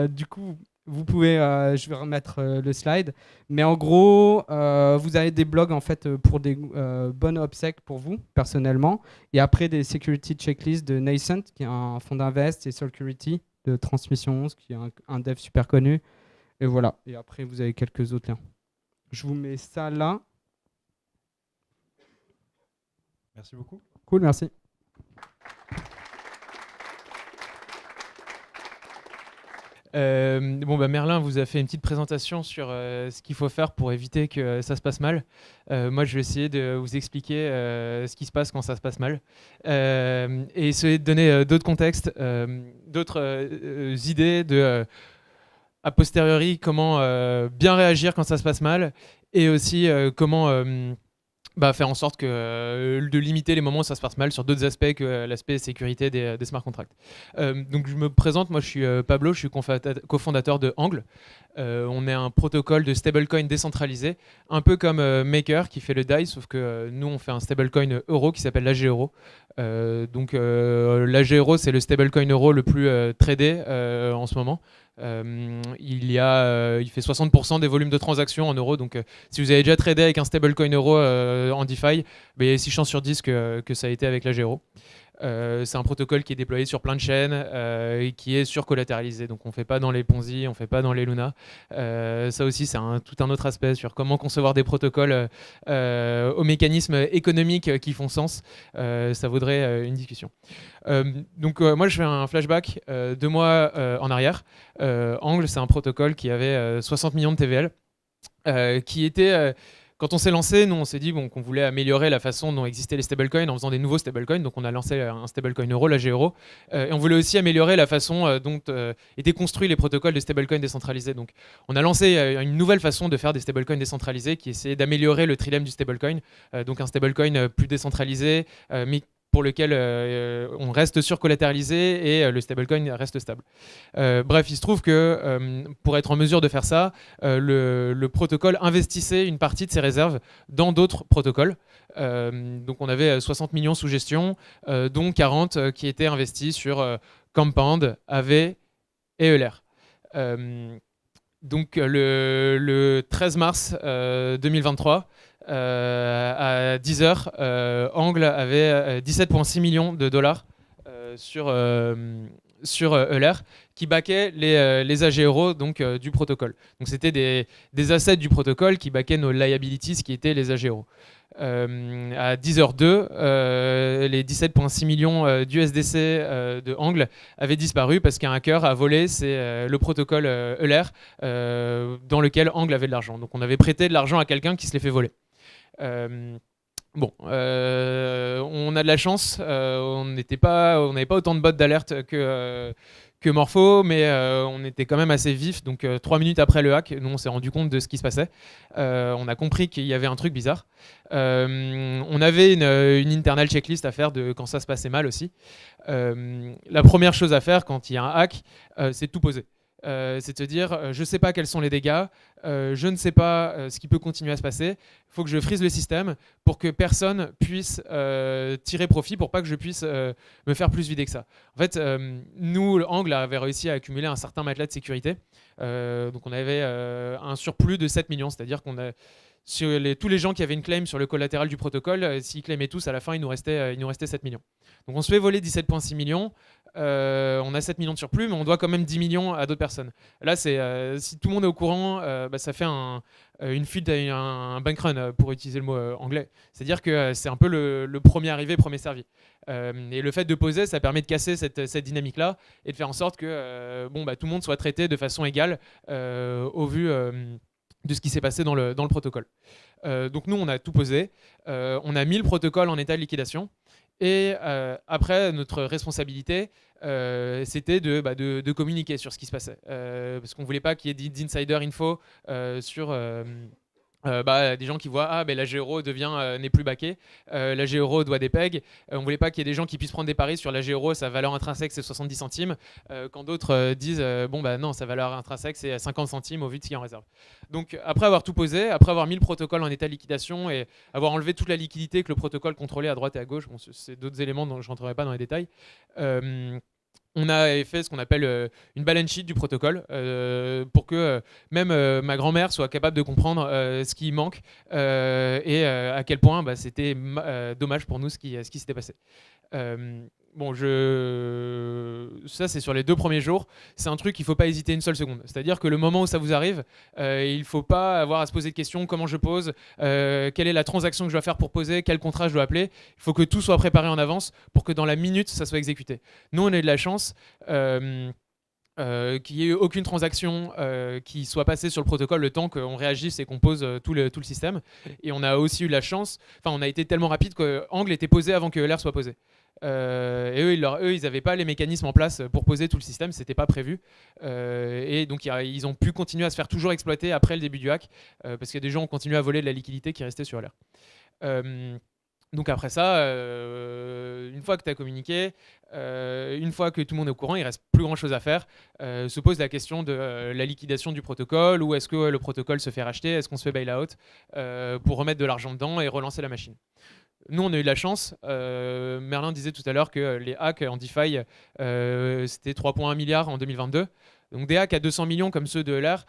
Du coup, vous pouvez, je vais remettre le slide, mais en gros, vous avez des blogs en fait pour des bonnes obsèques pour vous personnellement, et après des security checklists de Nascent, qui est un fonds d'invest, et Security de Transmission 11, qui est un dev super connu, et voilà. Et après, vous avez quelques autres liens. Je vous mets ça là. Merci beaucoup. Cool, merci. Merlin vous a fait une petite présentation sur ce qu'il faut faire pour éviter que ça se passe mal. Moi, je vais essayer de vous expliquer ce qui se passe quand ça se passe mal et essayer de donner d'autres contextes, d'autres idées de a posteriori comment bien réagir quand ça se passe mal et aussi comment faire en sorte de limiter les moments où ça se passe mal sur d'autres aspects que l'aspect sécurité des smart contracts. Donc je me présente, moi je suis Pablo, je suis cofondateur de Angle. On est un protocole de stablecoin décentralisé, un peu comme Maker qui fait le DAI, sauf que nous on fait un stablecoin euro qui s'appelle l'AG Euro. Donc l'AG Euro c'est le stablecoin euro le plus tradé en ce moment. Il fait 60% des volumes de transactions en euros, donc si vous avez déjà tradé avec un stablecoin euro en DeFi, il y a 6 chances sur 10 que ça a été avec l'AG Euro. C'est un protocole qui est déployé sur plein de chaînes et qui est surcollatéralisé. Donc on ne fait pas dans les Ponzi, on ne fait pas dans les Luna. Ça aussi, c'est tout un autre aspect sur comment concevoir des protocoles aux mécanismes économiques qui font sens. Ça vaudrait une discussion. Moi, je fais un flashback 2 mois en arrière. Angle, c'est un protocole qui avait 60 millions de TVL, qui était... Quand on s'est lancé, nous on s'est dit qu'on voulait améliorer la façon dont existaient les stablecoins en faisant des nouveaux stablecoins. Donc on a lancé un stablecoin euro, l'AG Euro. Et on voulait aussi améliorer la façon dont étaient construits les protocoles de stablecoins décentralisés. Donc on a lancé une nouvelle façon de faire des stablecoins décentralisés qui essayait d'améliorer le trilemme du stablecoin. Donc un stablecoin plus décentralisé, mais pour lequel on reste surcollatéralisé et le stablecoin reste stable. Bref, il se trouve que pour être en mesure de faire ça, le protocole investissait une partie de ses réserves dans d'autres protocoles. Donc on avait 60 millions sous gestion, dont 40 qui étaient investis sur Compound, AV et Euler. Donc le 13 mars 2023, à 10h, Angle avait 17,6 millions de dollars sur Euler qui backait les AG Euro du protocole. Donc c'était des assets du protocole qui backaient nos liabilities qui étaient les AG Euro. À 10h02, les 17,6 millions d'USDC de Angle avaient disparu parce qu'un hacker a volé le protocole Euler dans lequel Angle avait de l'argent. Donc on avait prêté de l'argent à quelqu'un qui se l'est fait voler. On a de la chance, on n'avait pas autant de bots d'alerte que que Morpho, mais on était quand même assez vif. Donc 3 minutes après le hack, nous on s'est rendu compte de ce qui se passait. On a compris qu'il y avait un truc bizarre. On avait une internal checklist à faire de quand ça se passait mal aussi. La première chose à faire quand il y a un hack, c'est de tout poser. C'est de se dire, je ne sais pas quels sont les dégâts, je ne sais pas ce qui peut continuer à se passer, il faut que je freeze le système pour que personne puisse tirer profit, pour pas que je puisse me faire plus vider que ça. En fait, nous, Angle avait réussi à accumuler un certain matelas de sécurité, donc on avait un surplus de 7 millions, c'est-à-dire qu'on a sur tous les gens qui avaient une claim sur le collatéral du protocole, s'ils claimaient tous, à la fin, il nous restait 7 millions. Donc on se fait voler 17,6 millions, on a 7 millions de surplus, mais on doit quand même 10 millions à d'autres personnes. Là, si tout le monde est au courant, ça fait une fuite, un bank run, pour utiliser le mot anglais. C'est-à-dire que c'est un peu le premier arrivé, premier servi. Et le fait de poser, ça permet de casser cette dynamique-là et de faire en sorte que tout le monde soit traité de façon égale au vu de ce qui s'est passé dans le protocole. Donc nous, on a tout posé. On a mis le protocole en état de liquidation. Et après, notre responsabilité, c'était de communiquer sur ce qui se passait. Parce qu'on ne voulait pas qu'il y ait d'insider info sur... des gens qui voient la G-Euro n'est plus backée, la G-Euro doit des pegs. On voulait pas qu'il y ait des gens qui puissent prendre des paris sur la G-Euro, sa valeur intrinsèque c'est 70 centimes, quand d'autres disent non, sa valeur intrinsèque c'est 50 centimes au vu de ce qu'il y a en réserve. Donc après avoir tout posé, après avoir mis le protocole en état de liquidation et avoir enlevé toute la liquidité que le protocole contrôlait à droite et à gauche, c'est d'autres éléments dont je rentrerai pas dans les détails. On a fait ce qu'on appelle une balance sheet du protocole pour que même ma grand-mère soit capable de comprendre ce qui manque et à quel point c'était dommage pour nous ce qui s'était passé. Ça c'est sur les 2 premiers jours. C'est un truc qu'il ne faut pas hésiter une seule seconde. C'est-à-dire que le moment où ça vous arrive, il ne faut pas avoir à se poser de questions. Comment je pose, quelle est la transaction que je dois faire pour poser, quel contrat je dois appeler. Il faut que tout soit préparé en avance pour que dans la minute, ça soit exécuté. Nous, on a eu de la chance qu'il n'y ait eu aucune transaction qui soit passée sur le protocole le temps qu'on réagisse et qu'on pose tout le système. Et on a aussi eu de la chance, on a été tellement rapide qu'Angle était posé avant que ELR soit posé. Et eux, ils n'avaient pas les mécanismes en place pour poser tout le système, c'était pas prévu. Et donc ils ont pu continuer à se faire toujours exploiter après le début du hack, parce que des gens ont continué à voler de la liquidité qui restait sur ELR. Donc après ça, une fois que tu as communiqué, une fois que tout le monde est au courant, il ne reste plus grand chose à faire. Se pose la question de la liquidation du protocole, ou est-ce que le protocole se fait racheter, est-ce qu'on se fait bail-out pour remettre de l'argent dedans et relancer la machine. Nous, on a eu de la chance. Merlin disait tout à l'heure que les hacks en DeFi, c'était 3,1 milliards en 2022. Donc des hacks à 200 millions comme ceux de ELR,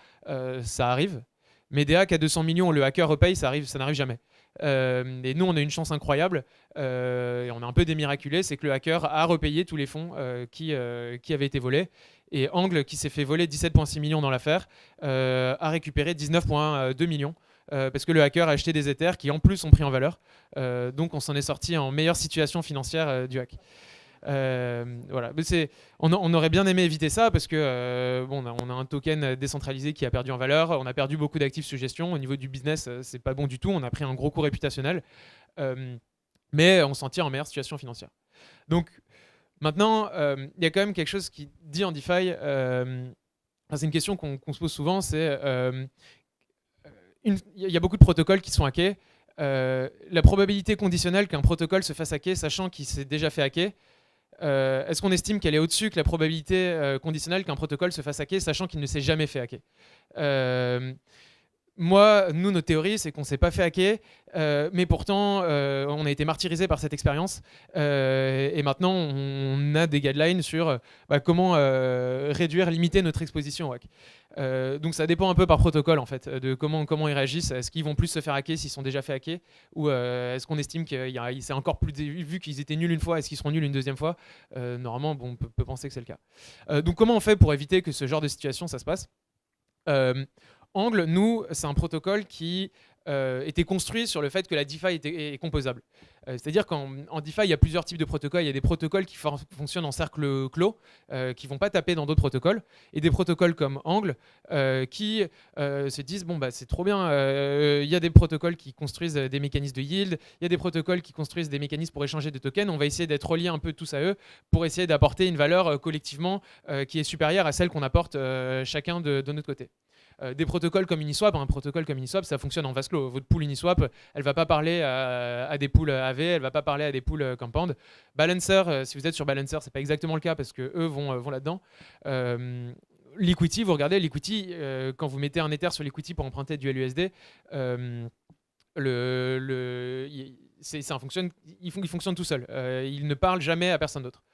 ça arrive. Mais des hacks à 200 millions, le hacker repaye, ça n'arrive jamais. Et nous, on a une chance incroyable, et on est un peu des miraculés, c'est que le hacker a repayé tous les fonds qui avaient été volés. Et Angle, qui s'est fait voler 17,6 millions dans l'affaire, a récupéré 19,2 millions. Parce que le hacker a acheté des Ethers qui en plus ont pris en valeur. Donc on s'en est sorti en meilleure situation financière du hack. Voilà. Mais on aurait bien aimé éviter ça parce que on a un token décentralisé qui a perdu en valeur, on a perdu beaucoup d'actifs sous gestion. Au niveau du business, c'est pas bon du tout, on a pris un gros coup réputationnel, mais on s'en tire en meilleure situation financière. Donc maintenant, il y a quand même quelque chose qui dit en DeFi, c'est une question qu'on se pose souvent, c'est il y a beaucoup de protocoles qui sont hackés. La probabilité conditionnelle qu'un protocole se fasse hacker, sachant qu'il s'est déjà fait hacker, est-ce qu'on estime qu'elle est au-dessus que la probabilité conditionnelle qu'un protocole se fasse hacker, sachant qu'il ne s'est jamais fait hacker? Nous, notre théorie, c'est qu'on ne s'est pas fait hacker, mais pourtant, on a été martyrisé par cette expérience. Et maintenant, on a des guidelines sur comment réduire, limiter notre exposition au hack. Donc ça dépend un peu par protocole, en fait, de comment ils réagissent. Est-ce qu'ils vont plus se faire hacker s'ils sont déjà fait hacker, ou est-ce qu'on estime qu'il c'est encore plus... Vu qu'ils étaient nuls une fois, est-ce qu'ils seront nuls une deuxième fois? Normalement, on peut penser que c'est le cas. Donc comment on fait pour éviter que ce genre de situation, ça se passe? Angle, nous, c'est un protocole qui était construit sur le fait que la DeFi est composable. C'est-à-dire qu'en DeFi, il y a plusieurs types de protocoles. Il y a des protocoles qui fonctionnent en cercle clos, qui ne vont pas taper dans d'autres protocoles, et des protocoles comme Angle qui se disent bon, bah, c'est trop bien, il y a des protocoles qui construisent des mécanismes de yield, il y a des protocoles qui construisent des mécanismes pour échanger des tokens. On va essayer d'être reliés un peu tous à eux pour essayer d'apporter une valeur collectivement qui est supérieure à celle qu'on apporte chacun de notre côté. Des protocoles comme Uniswap, un protocole comme Uniswap, ça fonctionne en vase clos. Votre pool Uniswap, elle va pas parler à des pools AV, elle va pas parler à des pools Compound. Balancer, si vous êtes sur Balancer, c'est pas exactement le cas parce que eux vont là-dedans. Liquity, vous regardez Liquity, quand vous mettez un Ether sur Liquity pour emprunter du LUSD, il fonctionne tout seul. Il ne parle jamais à personne d'autre.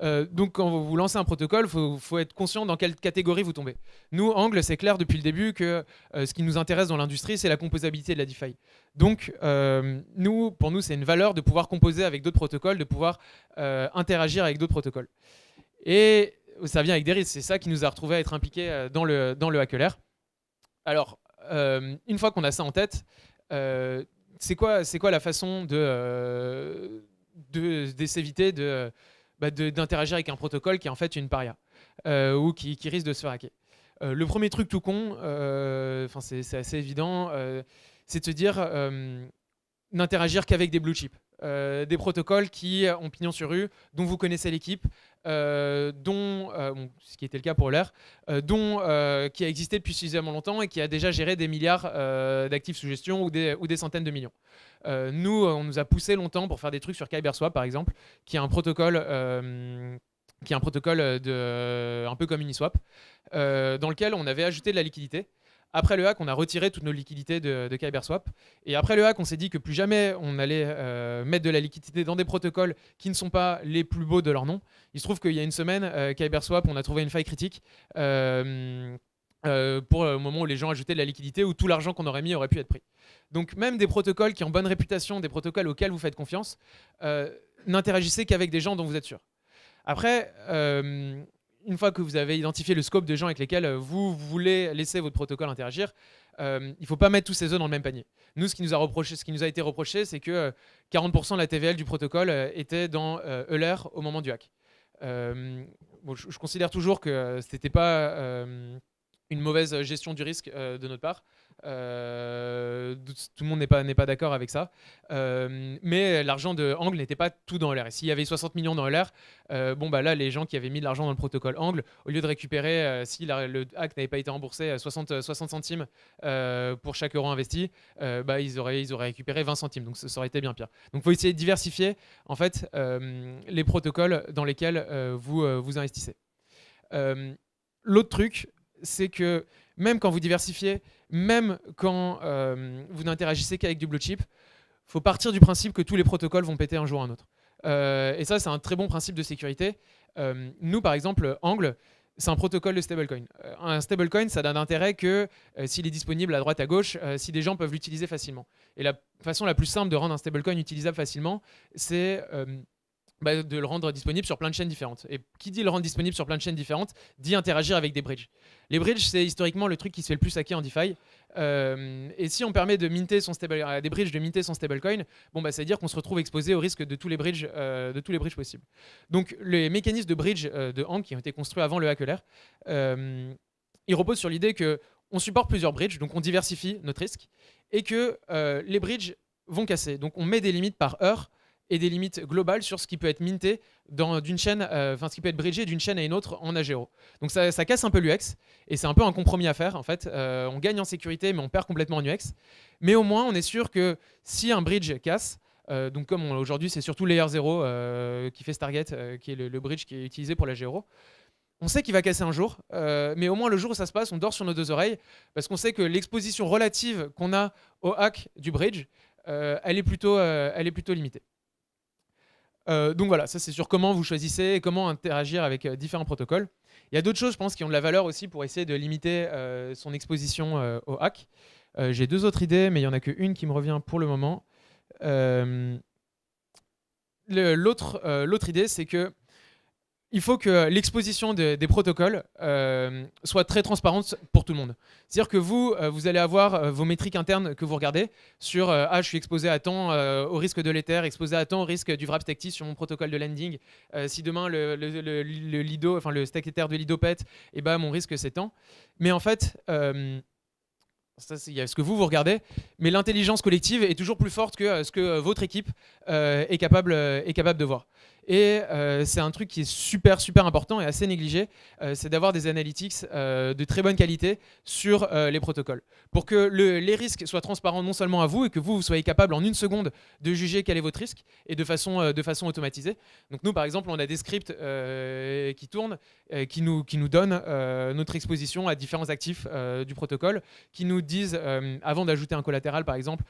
Donc quand vous lancez un protocole, faut être conscient dans quelle catégorie vous tombez. Nous, Angle, c'est clair depuis le début que ce qui nous intéresse dans l'industrie, c'est la composabilité de la DeFi. Donc pour nous, c'est une valeur de pouvoir composer avec d'autres protocoles, de pouvoir interagir avec d'autres protocoles. Et ça vient avec des risques. C'est ça qui nous a retrouvés à être impliqués dans le HackELR. Alors, une fois qu'on a ça en tête, c'est quoi la façon de s'éviter d'interagir avec un protocole qui est en fait une paria ou qui risque de se faire hacker. Le premier truc tout con, c'est assez évident, c'est de se dire n'interagir qu'avec des blue chips. Des protocoles qui ont pignon sur rue, dont vous connaissez l'équipe, ce qui était le cas pour l'ER, qui a existé depuis suffisamment longtemps et qui a déjà géré des milliards d'actifs sous gestion ou des centaines de millions. Nous, on nous a poussé longtemps pour faire des trucs sur KyberSwap, par exemple, qui est un protocole un peu comme Uniswap, dans lequel on avait ajouté de la liquidité. Après le hack, on a retiré toutes nos liquidités de KyberSwap. Et après le hack, on s'est dit que plus jamais on allait mettre de la liquidité dans des protocoles qui ne sont pas les plus beaux de leur nom. Il se trouve qu'il y a une semaine, KyberSwap, on a trouvé une faille critique pour le moment où les gens ajoutaient de la liquidité, où tout l'argent qu'on aurait mis aurait pu être pris. Donc même des protocoles qui ont bonne réputation, des protocoles auxquels vous faites confiance, n'interagissez qu'avec des gens dont vous êtes sûr. Après, une fois que vous avez identifié le scope de gens avec lesquels vous voulez laisser votre protocole interagir, il ne faut pas mettre tous ces œufs dans le même panier. Nous, ce qui nous a été reproché, c'est que 40% de la TVL du protocole était dans Euler au moment du hack. Je considère toujours que ce n'était pas une mauvaise gestion du risque de notre part. Tout le monde n'est pas d'accord avec ça. Mais l'argent de Angle n'était pas tout dans Euler. Et s'il y avait 60 millions dans Euler, là, les gens qui avaient mis de l'argent dans le protocole Angle, au lieu de récupérer, si le hack n'avait pas été remboursé, 60 centimes pour chaque euro investi, ils auraient récupéré 20 centimes. Donc ça aurait été bien pire. Donc il faut essayer de diversifier en fait, les protocoles dans lesquels vous investissez. L'autre truc, c'est que même quand vous diversifiez, même quand vous n'interagissez qu'avec du blue chip, il faut partir du principe que tous les protocoles vont péter un jour ou un autre. Et ça, c'est un très bon principe de sécurité. Nous, par exemple, Angle, c'est un protocole de stablecoin. Un stablecoin, ça n'a d'intérêt que s'il est disponible à droite, à gauche, si des gens peuvent l'utiliser facilement. Et la façon la plus simple de rendre un stablecoin utilisable facilement, c'est de le rendre disponible sur plein de chaînes différentes. Et qui dit le rendre disponible sur plein de chaînes différentes, dit interagir avec des bridges. Les bridges, c'est historiquement le truc qui se fait le plus hacker en DeFi. Et si on permet de minter à des bridges de minter son stablecoin, ça veut dire qu'on se retrouve exposé au risque de tous les bridges possibles. Donc les mécanismes de bridge de Angle qui ont été construits avant le HackELR, ils reposent sur l'idée qu'on supporte plusieurs bridges, donc on diversifie notre risque, et que les bridges vont casser. Donc on met des limites par heure et des limites globales sur ce qui peut être minté d'une chaîne, ce qui peut être bridgé d'une chaîne à une autre en A0. Donc ça casse un peu l'UX et c'est un peu un compromis à faire en fait. On gagne en sécurité mais on perd complètement en UX. Mais au moins on est sûr que si un bridge casse, donc comme aujourd'hui c'est surtout Layer 0 qui fait Stargate, qui est le bridge qui est utilisé pour la G0, on sait qu'il va casser un jour, mais au moins le jour où ça se passe, on dort sur nos deux oreilles parce qu'on sait que l'exposition relative qu'on a au hack du bridge, elle est plutôt limitée. Donc voilà, ça c'est sur comment vous choisissez et comment interagir avec différents protocoles. Il y a d'autres choses, je pense, qui ont de la valeur aussi pour essayer de limiter son exposition au hack. J'ai deux autres idées, mais il n'y en a qu'une qui me revient pour le moment. L'autre idée, c'est que il faut que l'exposition des protocoles soit très transparente pour tout le monde. C'est-à-dire que vous allez avoir vos métriques internes que vous regardez sur je suis exposé à temps au risque de l'Ether, exposé à temps au risque du wrap stack sur mon protocole de lending. Si demain le Lido, enfin le stack Ether de Lido pète, et ben mon risque c'est tant. Mais en fait, ça, il y a ce que vous regardez, mais l'intelligence collective est toujours plus forte que ce que votre équipe est capable de voir. Et c'est un truc qui est super important et assez négligé, c'est d'avoir des analytics de très bonne qualité sur les protocoles. Pour que les risques soient transparents non seulement à vous et que vous soyez capable en 1 seconde de juger quel est votre risque et de façon automatisée. Donc nous par exemple on a des scripts qui tournent, qui nous donnent notre exposition à différents actifs du protocole, qui nous disent avant d'ajouter un collatéral par exemple,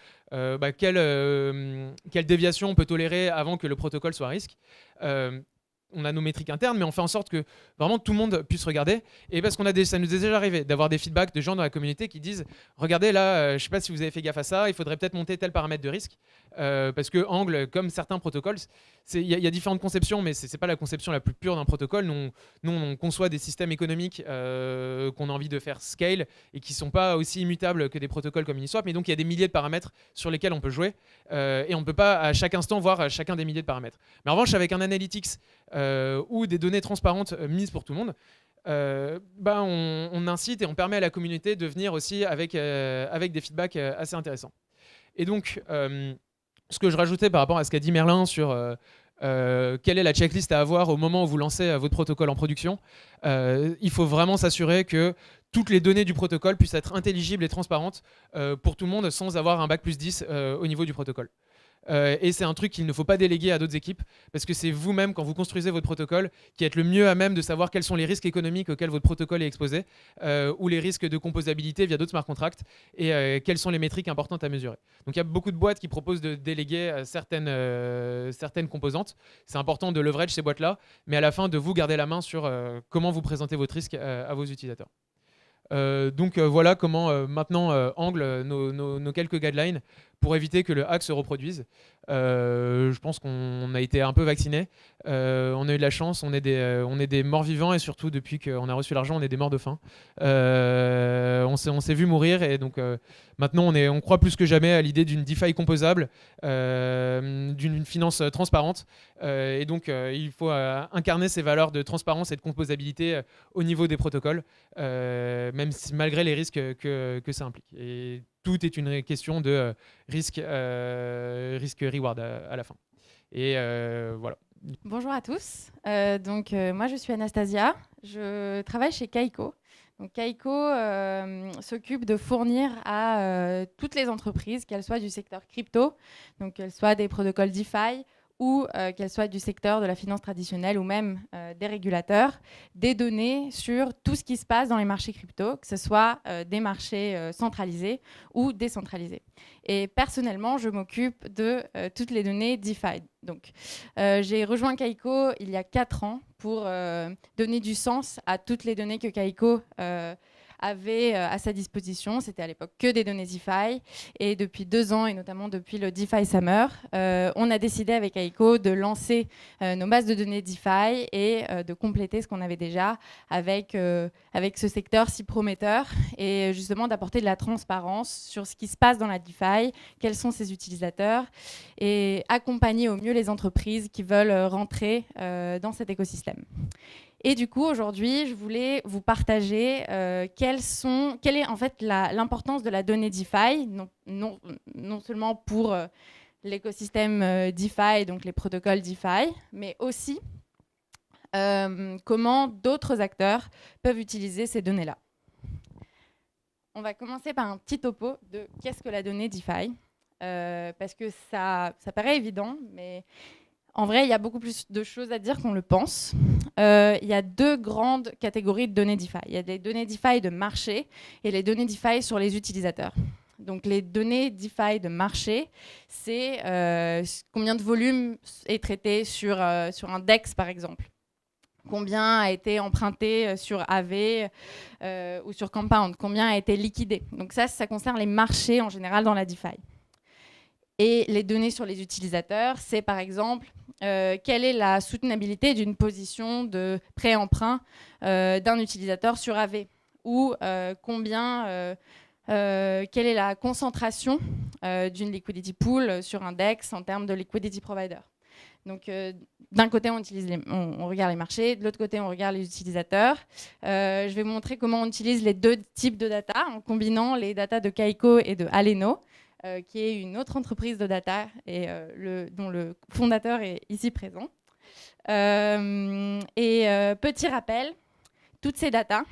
quelle déviation on peut tolérer avant que le protocole soit à risque. On a nos métriques internes, mais on fait en sorte que vraiment tout le monde puisse regarder. Et parce qu'on ça nous est déjà arrivé d'avoir des feedbacks de gens dans la communauté qui disent regardez là, je ne sais pas si vous avez fait gaffe à ça, il faudrait peut-être monter tel paramètre de risque. Parce que Angle, comme certains protocoles, il y a différentes conceptions, mais ce n'est pas la conception la plus pure d'un protocole. Nous, on conçoit des systèmes économiques qu'on a envie de faire scale et qui ne sont pas aussi immutables que des protocoles comme Uniswap. Mais donc, il y a des milliers de paramètres sur lesquels on peut jouer. Et on ne peut pas à chaque instant voir chacun des milliers de paramètres. Mais en revanche, avec un analytics ou des données transparentes mises pour tout le monde, on incite et on permet à la communauté de venir aussi avec des feedbacks assez intéressants. Et donc, ce que je rajoutais par rapport à ce qu'a dit Merlin sur quelle est la checklist à avoir au moment où vous lancez votre protocole en production, il faut vraiment s'assurer que toutes les données du protocole puissent être intelligibles et transparentes pour tout le monde sans avoir un bac+10 au niveau du protocole. Et c'est un truc qu'il ne faut pas déléguer à d'autres équipes parce que c'est vous-même, quand vous construisez votre protocole, qui êtes le mieux à même de savoir quels sont les risques économiques auxquels votre protocole est exposé ou les risques de composabilité via d'autres smart contracts et quelles sont les métriques importantes à mesurer. Donc il y a beaucoup de boîtes qui proposent de déléguer certaines composantes. C'est important de leverage ces boîtes-là, mais à la fin de vous garder la main sur comment vous présentez votre risque à vos utilisateurs. Donc voilà comment maintenant Angle nos quelques guidelines pour éviter que le hack se reproduise. Je pense qu'on a été un peu vaccinés. On a eu de la chance, on est des morts vivants et surtout depuis qu'on a reçu l'argent, on est des morts de faim. On s'est vu mourir et donc maintenant on croit plus que jamais à l'idée d'une DeFi composable, d'une finance transparente. Et donc il faut incarner ces valeurs de transparence et de composabilité au niveau des protocoles, même si, malgré les risques que ça implique. Et tout est une question de risque-reward à la fin. Et voilà. Bonjour à tous. Moi, je suis Anastasia. Je travaille chez Kaiko. Donc, Kaiko s'occupe de fournir à toutes les entreprises, qu'elles soient du secteur crypto, donc qu'elles soient des protocoles DeFi, ou qu'elles soient du secteur de la finance traditionnelle ou même des régulateurs, des données sur tout ce qui se passe dans les marchés crypto, que ce soit des marchés centralisés ou décentralisés. Et personnellement, je m'occupe de toutes les données DeFi. Donc, j'ai rejoint Kaiko il y a 4 ans pour donner du sens à toutes les données que Kaiko avait à sa disposition. C'était à l'époque que des données DeFi. Et depuis 2 ans, et notamment depuis le DeFi Summer, on a décidé avec Kaiko de lancer nos bases de données DeFi et de compléter ce qu'on avait déjà avec ce secteur si prometteur et justement d'apporter de la transparence sur ce qui se passe dans la DeFi, quels sont ses utilisateurs et accompagner au mieux les entreprises qui veulent rentrer dans cet écosystème. Et du coup, aujourd'hui, je voulais vous partager quelle est en fait l'importance de la donnée DeFi, non seulement pour l'écosystème DeFi, donc les protocoles DeFi, mais aussi comment d'autres acteurs peuvent utiliser ces données-là. On va commencer par un petit topo de qu'est-ce que la donnée DeFi, parce que ça paraît évident, mais en vrai, il y a beaucoup plus de choses à dire qu'on le pense. Il y a 2 grandes catégories de données DeFi. Il y a des données DeFi de marché et les données DeFi sur les utilisateurs. Donc, les données DeFi de marché, c'est combien de volume est traité sur un DEX, par exemple. Combien a été emprunté sur AV ou sur Compound. Combien a été liquidé. Donc, ça concerne les marchés en général dans la DeFi. Et les données sur les utilisateurs, c'est par exemple quelle est la soutenabilité d'une position de pré-emprunt d'un utilisateur sur AV, ou quelle est la concentration d'une liquidity pool sur un DEX en termes de liquidity provider. Donc, d'un côté, on regarde les marchés, de l'autre côté, on regarde les utilisateurs. Je vais vous montrer comment on utilise les deux types de data en combinant les data de Kaiko et de Aleno, qui est une autre entreprise de data et dont le fondateur est ici présent. Petit rappel, toutes ces datas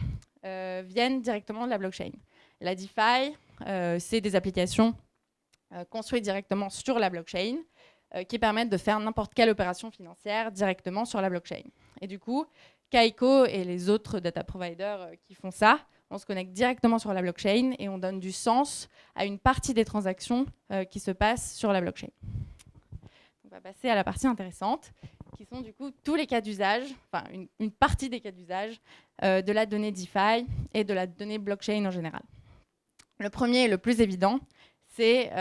viennent directement de la blockchain. La DeFi, c'est des applications construites directement sur la blockchain qui permettent de faire n'importe quelle opération financière directement sur la blockchain. Et du coup, Kaiko et les autres data providers qui font ça, on se connecte directement sur la blockchain et on donne du sens à une partie des transactions qui se passent sur la blockchain. On va passer à la partie intéressante, qui sont du coup tous les cas d'usage, enfin une partie des cas d'usage de la donnée DeFi et de la donnée blockchain en général. Le premier et le plus évident, c'est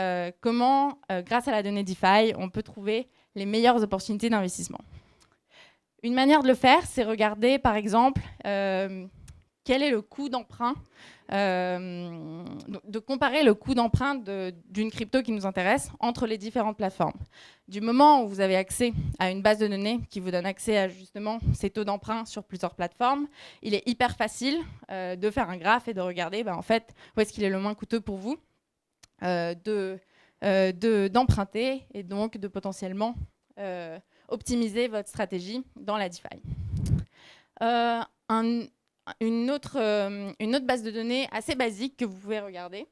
comment, grâce à la donnée DeFi, on peut trouver les meilleures opportunités d'investissement. Une manière de le faire, c'est regarder, par exemple, quel est le coût d'emprunt, de comparer le coût d'emprunt d'une crypto qui nous intéresse entre les différentes plateformes. Du moment où vous avez accès à une base de données qui vous donne accès à justement ces taux d'emprunt sur plusieurs plateformes, il est hyper facile de faire un graphe et de regarder en fait, où est-ce qu'il est le moins coûteux pour vous d'emprunter et donc de potentiellement optimiser votre stratégie dans la DeFi. Une autre base de données assez basique que vous pouvez regarder,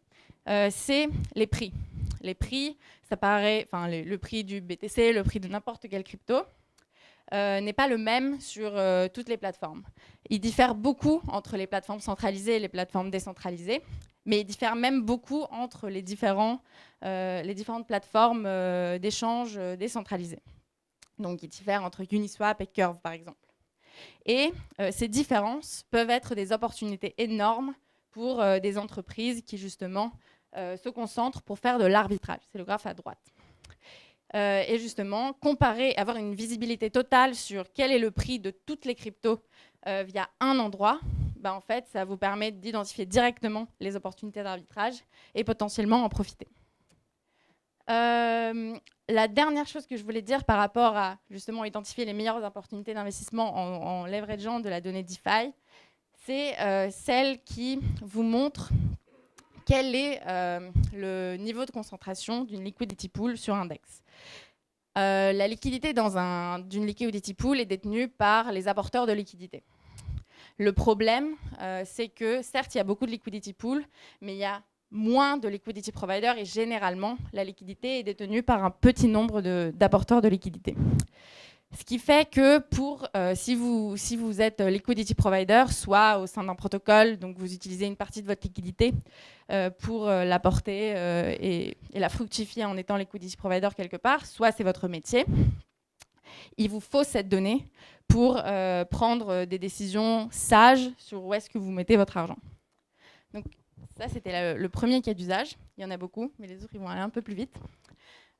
c'est les prix. Les prix, ça paraît, le prix du BTC, le prix de n'importe quelle crypto, n'est pas le même sur toutes les plateformes. Il diffère beaucoup entre les plateformes centralisées et les plateformes décentralisées, mais il diffère même beaucoup entre les différentes plateformes d'échange décentralisées. Donc il diffère entre Uniswap et Curve, par exemple. Et ces différences peuvent être des opportunités énormes pour des entreprises qui, justement, se concentrent pour faire de l'arbitrage. C'est le graphe à droite. Et justement, comparer, avoir une visibilité totale sur quel est le prix de toutes les cryptos via un endroit, en fait, ça vous permet d'identifier directement les opportunités d'arbitrage et potentiellement en profiter. La dernière chose que je voulais dire par rapport à justement identifier les meilleures opportunités d'investissement en leverageant de la donnée DeFi, c'est celle qui vous montre quel est le niveau de concentration d'une liquidity pool sur un DEX. La liquidité d'une liquidity pool est détenue par les apporteurs de liquidité. Le problème, c'est que certes, il y a beaucoup de liquidity pool, mais il y a moins de liquidity providers et généralement, la liquidité est détenue par un petit nombre d'apporteurs de liquidité. Ce qui fait que si vous êtes liquidity provider, soit au sein d'un protocole, donc vous utilisez une partie de votre liquidité pour l'apporter et la fructifier en étant liquidity provider quelque part, soit c'est votre métier, il vous faut cette donnée pour prendre des décisions sages sur où est-ce que vous mettez votre argent. Donc ça, c'était le premier cas d'usage. Il y en a beaucoup, mais les autres, ils vont aller un peu plus vite.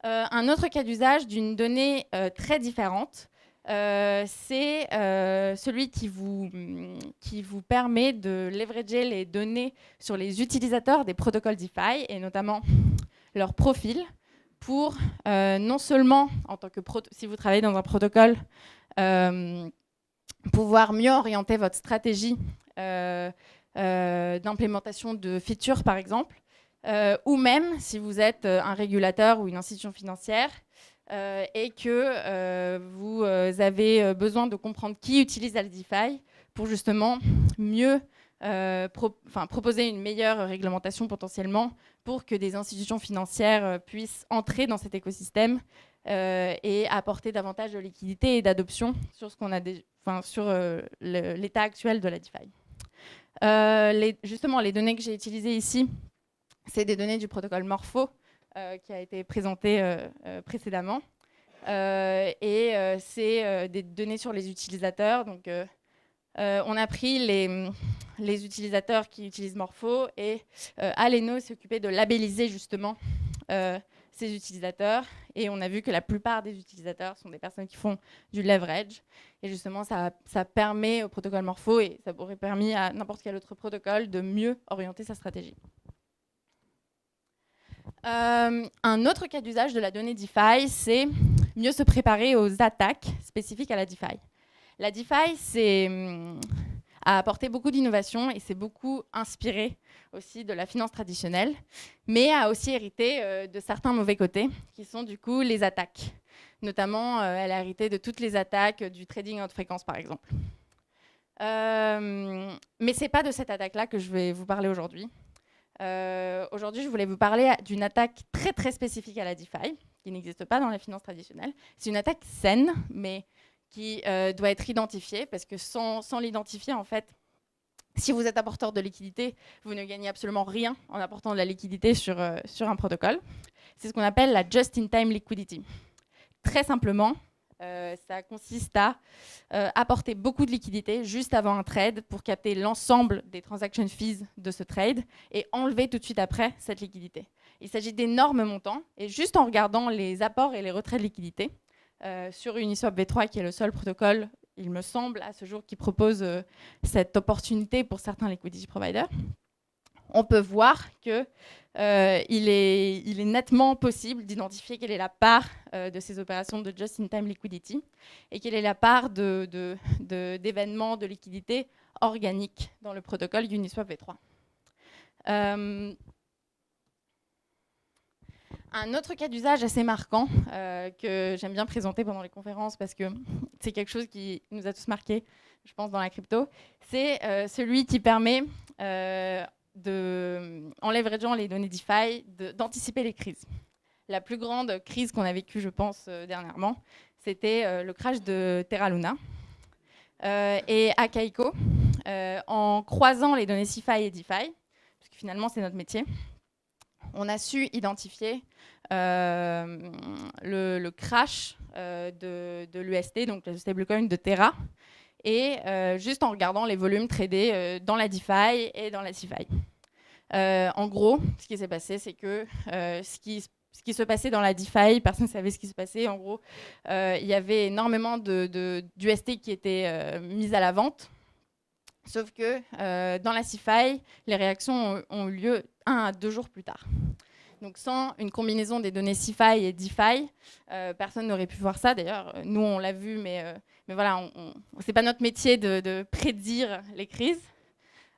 Un autre cas d'usage d'une donnée très différente, c'est celui qui vous permet de leverager les données sur les utilisateurs des protocoles DeFi, et notamment leur profil, pour non seulement, en tant que si vous travaillez dans un protocole, pouvoir mieux orienter votre stratégie d'implémentation de features, par exemple, ou même si vous êtes un régulateur ou une institution financière et que vous avez besoin de comprendre qui utilise la DeFi pour justement mieux proposer une meilleure réglementation potentiellement pour que des institutions financières puissent entrer dans cet écosystème et apporter davantage de liquidité et d'adoption sur ce qu'on a sur l'état actuel de la DeFi. Justement, les données que j'ai utilisées ici, c'est des données du protocole Morpho qui a été présenté précédemment. Et c'est des données sur les utilisateurs. Donc, on a pris les utilisateurs qui utilisent Morpho et Aleno s'est occupé de labelliser justement ses utilisateurs. Et on a vu que la plupart des utilisateurs sont des personnes qui font du leverage. Et justement, ça permet au protocole Morpho, et ça aurait permis à n'importe quel autre protocole de mieux orienter sa stratégie. Un autre cas d'usage de la donnée DeFi, c'est mieux se préparer aux attaques spécifiques à la DeFi. La DeFi a apporté beaucoup d'innovations et s'est beaucoup inspiré aussi de la finance traditionnelle, mais a aussi hérité de certains mauvais côtés, qui sont du coup les attaques. Notamment, elle a hérité de toutes les attaques du trading à haute fréquence, par exemple. Mais ce n'est pas de cette attaque-là que je vais vous parler aujourd'hui. Aujourd'hui, je voulais vous parler d'une attaque très très spécifique à la DeFi, qui n'existe pas dans la finance traditionnelle. C'est une attaque saine, mais qui doit être identifiée, parce que sans l'identifier, en fait, si vous êtes apporteur de liquidité, vous ne gagnez absolument rien en apportant de la liquidité sur un protocole. C'est ce qu'on appelle la just-in-time liquidity. Très simplement, ça consiste à apporter beaucoup de liquidité juste avant un trade pour capter l'ensemble des transaction fees de ce trade et enlever tout de suite après cette liquidité. Il s'agit d'énormes montants et juste en regardant les apports et les retraits de liquidité sur Uniswap V3, qui est le seul protocole, il me semble, à ce jour, qui propose cette opportunité pour certains liquidity providers, on peut voir qu'il est nettement possible d'identifier quelle est la part de ces opérations de just-in-time liquidity et quelle est la part d'événements de liquidité organiques dans le protocole Uniswap V3. Un autre cas d'usage assez marquant que j'aime bien présenter pendant les conférences parce que c'est quelque chose qui nous a tous marqués, je pense, dans la crypto, c'est celui qui permet, en leverageant les données DeFi, d'anticiper les crises. La plus grande crise qu'on a vécue, je pense, dernièrement, c'était le crash de Terra Luna. Et à Kaiko, en croisant les données CeFi et DeFi, parce que finalement c'est notre métier, on a su identifier le crash de l'UST, donc le stablecoin de Terra, et juste en regardant les volumes tradés dans la DeFi et dans la CeFi. En gros, ce qui s'est passé, c'est que ce qui se passait dans la DeFi, personne ne savait ce qui se passait. En gros, il y avait énormément d'UST qui étaient mises à la vente. Sauf que dans la CeFi, les réactions ont eu lieu 1 à 2 jours plus tard. Donc sans une combinaison des données CeFi et DeFi, personne n'aurait pu voir ça. D'ailleurs, nous, on l'a vu, mais voilà, ce n'est pas notre métier de prédire les crises.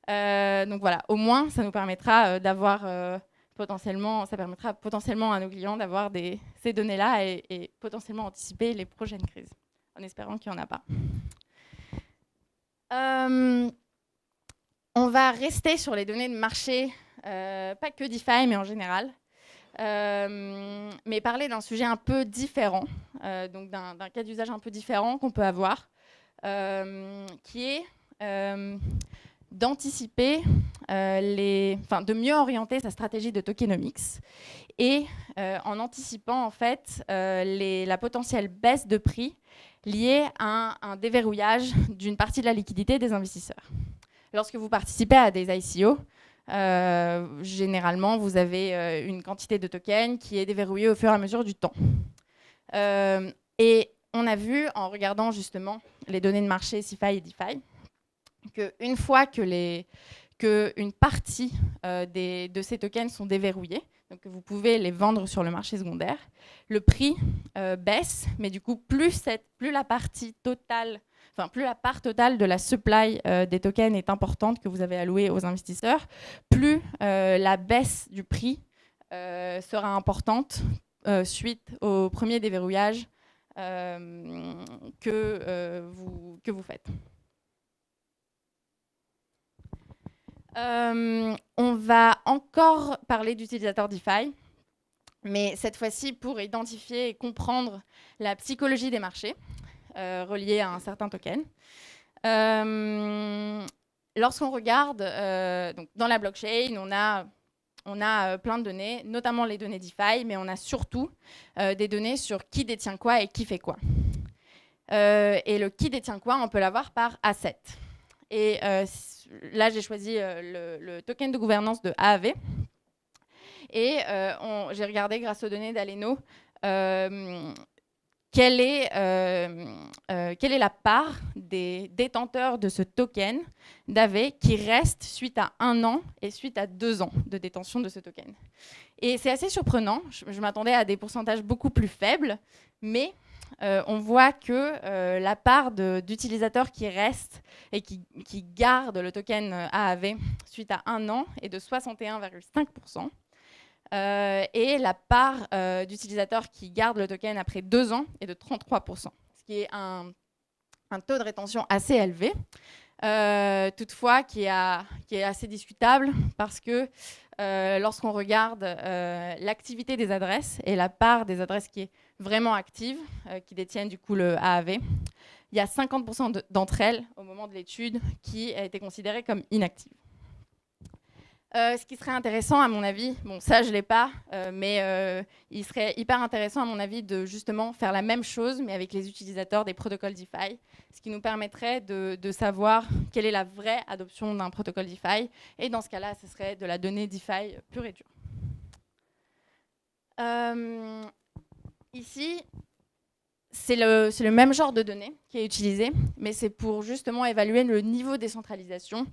Donc voilà, au moins, ça nous permettra d'avoir potentiellement à nos clients d'avoir ces données-là et potentiellement anticiper les prochaines crises, en espérant qu'il n'y en a pas. On va rester sur les données de marché, pas que DeFi, mais en général, mais parler d'un sujet un peu différent, donc d'un cas d'usage un peu différent qu'on peut avoir, qui est d'anticiper, de mieux orienter sa stratégie de tokenomics et en anticipant en fait la potentielle baisse de prix liée à un déverrouillage d'une partie de la liquidité des investisseurs. Lorsque vous participez à des ICO, généralement, vous avez une quantité de tokens qui est déverrouillée au fur et à mesure du temps. Et on a vu, en regardant justement les données de marché CeFi et DeFi, qu'une fois qu'une partie de ces tokens sont déverrouillés, donc que vous pouvez les vendre sur le marché secondaire, le prix baisse, mais du coup, plus la part totale de la supply des tokens est importante que vous avez allouée aux investisseurs, plus la baisse du prix sera importante suite au premier déverrouillage que vous faites. On va encore parler d'utilisateurs DeFi, mais cette fois-ci pour identifier et comprendre la psychologie des marchés reliée à un certain token. Lorsqu'on regarde donc dans la blockchain, on a plein de données, notamment les données DeFi, mais on a surtout des données sur qui détient quoi et qui fait quoi. Et le qui détient quoi, on peut l'avoir par asset. Et là, j'ai choisi le token de gouvernance de AAV. Et j'ai regardé, grâce aux données d'Aleno, quelle est la part des détenteurs de ce token d'AV qui reste suite à 1 an et suite à 2 ans de détention de ce token. Et c'est assez surprenant. Je m'attendais à des pourcentages beaucoup plus faibles, mais on voit que la part d'utilisateurs qui restent et qui gardent le token AAV suite à 1 an est de 61,5%. Et la part d'utilisateurs qui gardent le token après 2 ans est de 33%, ce qui est un taux de rétention assez élevé, toutefois qui est assez discutable parce que lorsqu'on regarde l'activité des adresses et la part des adresses qui est vraiment active, qui détiennent du coup le AAV, il y a 50% d'entre elles, au moment de l'étude, qui a été considérée comme inactive. Ce qui serait intéressant, à mon avis, bon, ça je ne l'ai pas, mais il serait hyper intéressant, à mon avis, de justement faire la même chose, mais avec les utilisateurs des protocoles DeFi, ce qui nous permettrait de savoir quelle est la vraie adoption d'un protocole DeFi. Et dans ce cas-là, ce serait de la donnée DeFi pure et dure. Ici, c'est le même genre de données qui est utilisé, mais c'est pour justement évaluer le niveau de décentralisation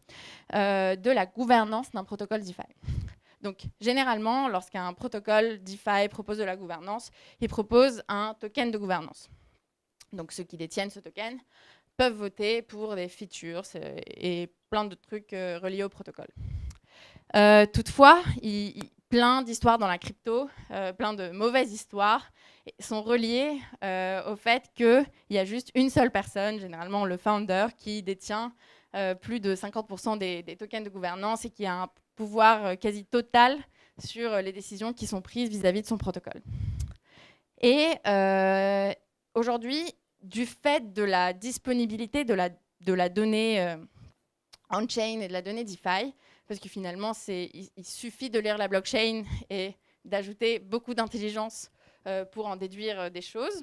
de la gouvernance d'un protocole DeFi. Donc, généralement, lorsqu'un protocole DeFi propose de la gouvernance, il propose un token de gouvernance. Donc, ceux qui détiennent ce token peuvent voter pour des features et plein de trucs reliés au protocole. Toutefois, plein d'histoires dans la crypto, plein de mauvaises histoires, sont reliées au fait qu'il y a juste une seule personne, généralement le founder, qui détient plus de 50% des tokens de gouvernance et qui a un pouvoir quasi total sur les décisions qui sont prises vis-à-vis de son protocole. Et aujourd'hui, du fait de la disponibilité de la donnée on-chain et de la donnée DeFi, parce que finalement, il suffit de lire la blockchain et d'ajouter beaucoup d'intelligence pour en déduire des choses.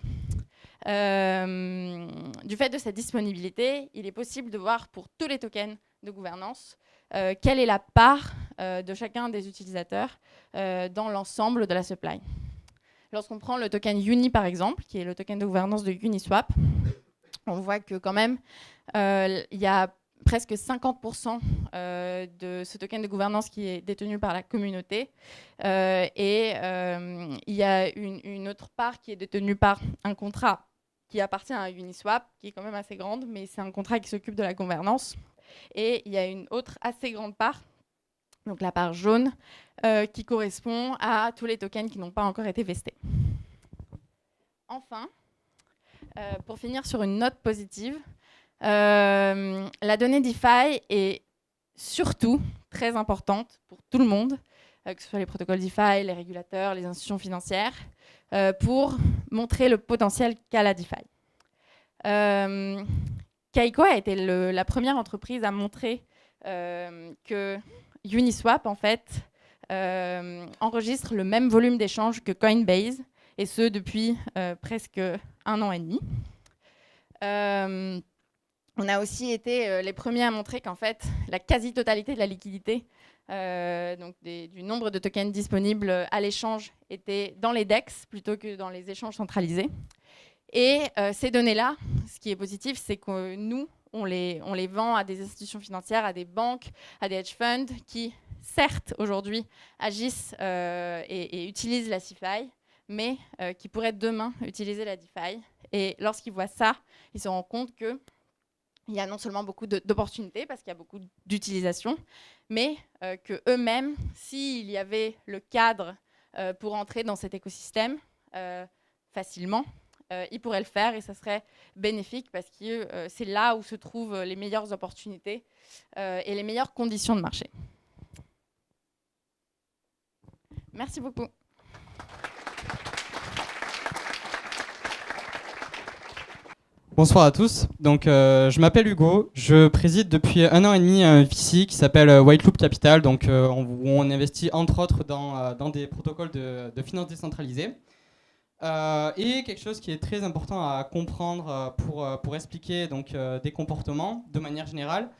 Du fait de cette disponibilité, il est possible de voir pour tous les tokens de gouvernance quelle est la part de chacun des utilisateurs dans l'ensemble de la supply. Lorsqu'on prend le token Uni, par exemple, qui est le token de gouvernance de Uniswap, on voit que quand même, il y a presque 50% de ce token de gouvernance qui est détenu par la communauté. Et il y a une autre part qui est détenue par un contrat qui appartient à Uniswap, qui est quand même assez grande, mais c'est un contrat qui s'occupe de la gouvernance. Et il y a une autre assez grande part, donc la part jaune, qui correspond à tous les tokens qui n'ont pas encore été vestés. Enfin, pour finir sur une note positive, la donnée DeFi est surtout très importante pour tout le monde, que ce soit les protocoles DeFi, les régulateurs, les institutions financières, pour montrer le potentiel qu'a la DeFi. Kaiko a été la première entreprise à montrer que Uniswap, en fait, enregistre le même volume d'échanges que Coinbase, et ce depuis presque 1 an et demi. On a aussi été les premiers à montrer qu'en fait, la quasi-totalité de la liquidité, donc du nombre de tokens disponibles à l'échange, était dans les DEX plutôt que dans les échanges centralisés. Et ces données-là, ce qui est positif, c'est que nous, on les vend à des institutions financières, à des banques, à des hedge funds qui, certes, aujourd'hui, agissent et utilisent la CeFi, mais qui pourraient demain utiliser la DeFi. Et lorsqu'ils voient ça, ils se rendent compte qu'il y a non seulement beaucoup d'opportunités, parce qu'il y a beaucoup d'utilisation, mais qu'eux-mêmes, s'il y avait le cadre pour entrer dans cet écosystème facilement, ils pourraient le faire et ça serait bénéfique parce que c'est là où se trouvent les meilleures opportunités et les meilleures conditions de marché. Merci beaucoup. Bonsoir à tous. Donc, je m'appelle Hugo. Je préside depuis 1 an et demi un VC qui s'appelle White Loop Capital, donc, où on investit entre autres dans des protocoles de finance décentralisée. Et quelque chose qui est très important à comprendre pour expliquer donc, des comportements de manière générale,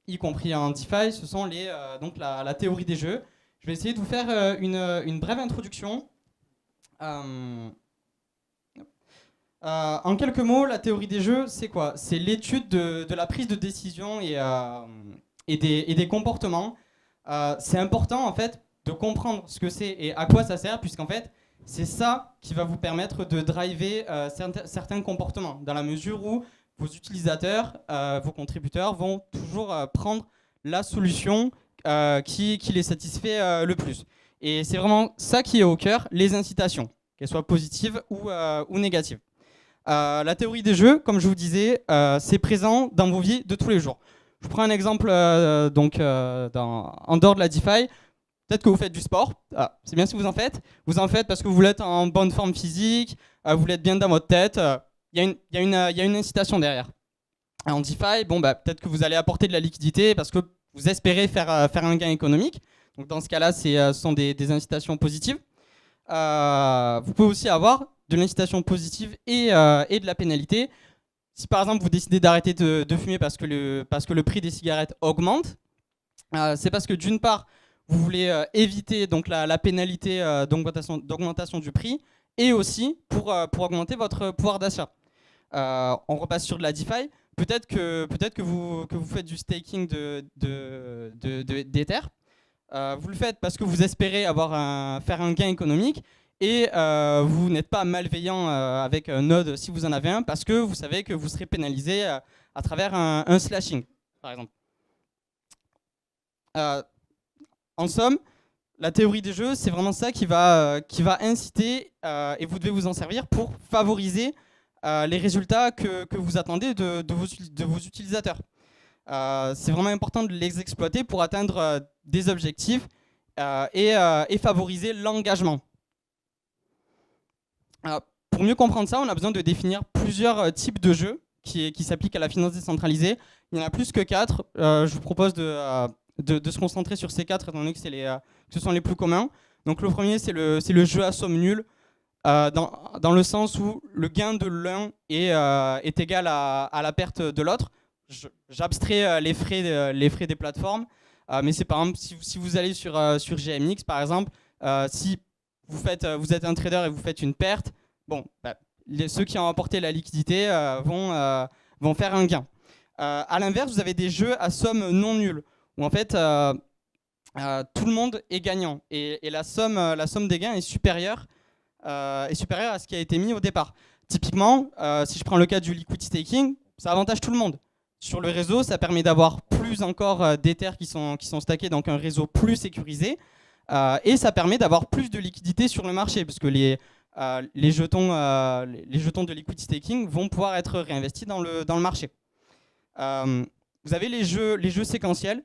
y compris en DeFi, ce sont donc la théorie des jeux. Je vais essayer de vous faire une brève introduction. En quelques mots, la théorie des jeux, c'est quoi? C'est l'étude de la prise de décision et des comportements. C'est important en fait de comprendre ce que c'est et à quoi ça sert, puisqu'en fait, c'est ça qui va vous permettre de driver certains comportements, dans la mesure où vos utilisateurs, vos contributeurs vont toujours prendre la solution qui les satisfait le plus. Et c'est vraiment ça qui est au cœur, les incitations, qu'elles soient positives ou négatives. La théorie des jeux, comme je vous disais, c'est présent dans vos vies de tous les jours. Je prends un exemple en dehors de la DeFi. Peut-être que vous faites du sport. C'est bien si vous en faites. Vous en faites parce que vous voulez être en bonne forme physique, vous voulez être bien dans votre tête. Il y a une incitation derrière. En DeFi, peut-être que vous allez apporter de la liquidité parce que vous espérez faire un gain économique. Donc dans ce cas-là, ce sont des incitations positives. Vous pouvez aussi avoir de l'incitation positive et de la pénalité. Si par exemple vous décidez d'arrêter de fumer parce que le prix des cigarettes augmente, c'est parce que d'une part, vous voulez éviter donc la pénalité d'augmentation du prix et aussi pour augmenter votre pouvoir d'achat. On repasse sur de la DeFi. Peut-être que vous faites du staking d'Ether. Vous le faites parce que vous espérez faire un gain économique et vous n'êtes pas malveillant avec Node si vous en avez un parce que vous savez que vous serez pénalisé à travers un slashing, par exemple. En somme, la théorie des jeux, c'est vraiment ça qui va inciter et vous devez vous en servir pour favoriser les résultats que vous attendez de vos utilisateurs. C'est vraiment important de les exploiter pour atteindre des objectifs et favoriser l'engagement. Pour mieux comprendre ça, on a besoin de définir plusieurs types de jeux qui s'appliquent à la finance décentralisée. Il y en a plus que 4. Je vous propose de se concentrer sur ces 4 étant donné que ce sont les plus communs. Donc le premier, c'est le jeu à somme nulle, dans le sens où le gain de l'un est égal à la perte de l'autre. J'abstrais les frais des plateformes, mais c'est par exemple si vous allez sur GMX par exemple, si vous êtes un trader et vous faites une perte, ceux qui ont apporté la liquidité vont faire un gain. À l'inverse, vous avez des jeux à somme non nulle où en fait tout le monde est gagnant et la somme des gains est supérieure à ce qui a été mis au départ. Typiquement, si je prends le cas du liquid staking, ça avantage tout le monde. Sur le réseau, ça permet d'avoir plus encore d'Ether qui sont stackés, donc un réseau plus sécurisé. Et ça permet d'avoir plus de liquidité sur le marché, parce que les jetons de liquid staking vont pouvoir être réinvestis dans le marché. Vous avez les jeux séquentiels,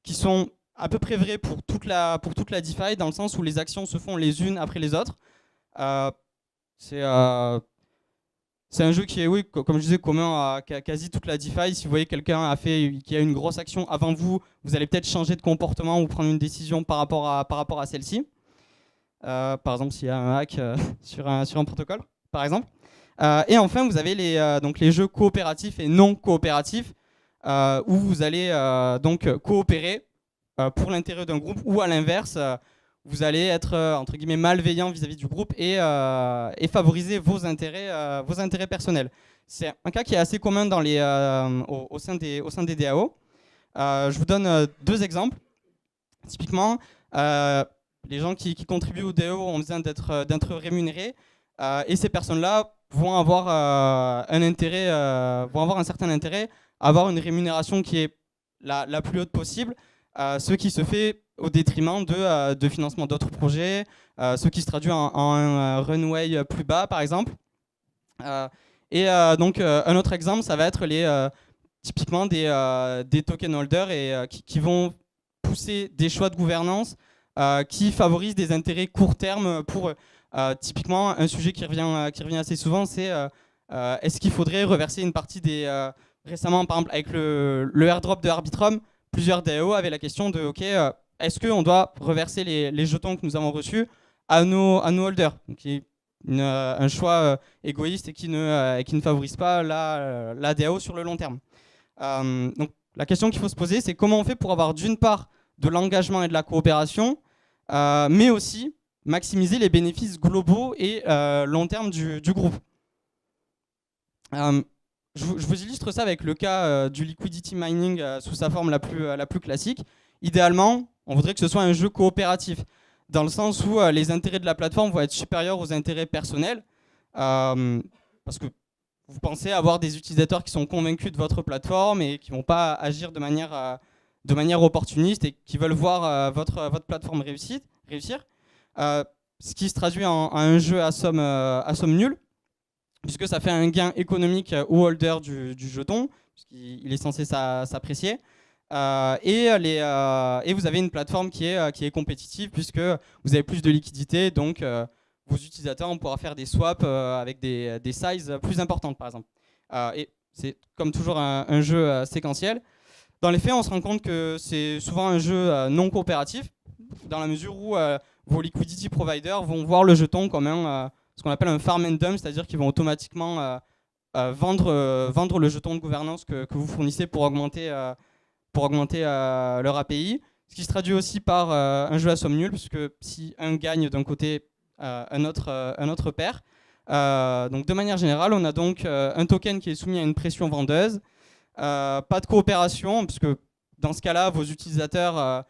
qui sont à peu près vrais pour toute la DeFi, dans le sens où les actions se font les unes après les autres. C'est un jeu qui est, comme je disais, commun à quasi toute la DeFi. Si vous voyez quelqu'un qui a une grosse action avant vous, vous allez peut-être changer de comportement ou prendre une décision par rapport à celle-ci. Par exemple, s'il y a un hack sur un protocole, par exemple. Et enfin, vous avez les jeux coopératifs et non coopératifs, où vous allez donc coopérer pour l'intérêt d'un groupe, ou à l'inverse, vous allez être entre guillemets malveillant vis-à-vis du groupe et favoriser vos intérêts personnels. C'est un cas qui est assez commun au sein des DAO. Je vous donne 2 exemples. Typiquement, les gens qui contribuent au DAO ont besoin d'être rémunérés, et ces personnes-là vont avoir un certain intérêt à avoir une rémunération qui est la plus haute possible, ce qui se fait au détriment de financement d'autres projets, ce qui se traduit en un runway plus bas, par exemple. Donc, un autre exemple, ça va être typiquement des token holders qui vont pousser des choix de gouvernance qui favorisent des intérêts court terme pour eux. Typiquement, un sujet qui revient assez souvent, c'est est-ce qu'il faudrait reverser une partie récemment, par exemple, avec le airdrop de Arbitrum, plusieurs DAO avaient la question de est-ce qu'on doit reverser les jetons que nous avons reçus à nos holders, donc un choix égoïste et qui ne favorise pas la DAO sur le long terme. Donc la question qu'il faut se poser, c'est comment on fait pour avoir d'une part de l'engagement et de la coopération, mais aussi maximiser les bénéfices globaux et long terme du groupe. Je vous illustre ça avec le cas du liquidity mining sous sa forme la plus classique. Idéalement, on voudrait que ce soit un jeu coopératif, dans le sens où les intérêts de la plateforme vont être supérieurs aux intérêts personnels, parce que vous pensez avoir des utilisateurs qui sont convaincus de votre plateforme et qui ne vont pas agir de manière opportuniste et qui veulent voir votre plateforme réussir, ce qui se traduit en un jeu à somme nulle, puisque ça fait un gain économique au holder du jeton, puisqu'il est censé s'apprécier. Et vous avez une plateforme qui est compétitive, puisque vous avez plus de liquidité, donc vos utilisateurs vont pouvoir faire des swaps avec des sizes plus importantes, par exemple. Et c'est comme toujours un jeu séquentiel. Dans les faits, on se rend compte que c'est souvent un jeu non coopératif, dans la mesure où vos liquidity providers vont voir le jeton comme ce qu'on appelle un farm and dump, c'est-à-dire qu'ils vont automatiquement vendre le jeton de gouvernance que vous fournissez pour augmenter leur API. Ce qui se traduit aussi par un jeu à somme nulle, puisque si un gagne d'un côté, un autre perd. Donc de manière générale, on a donc un token qui est soumis à une pression vendeuse, pas de coopération, puisque dans ce cas-là, vos utilisateurs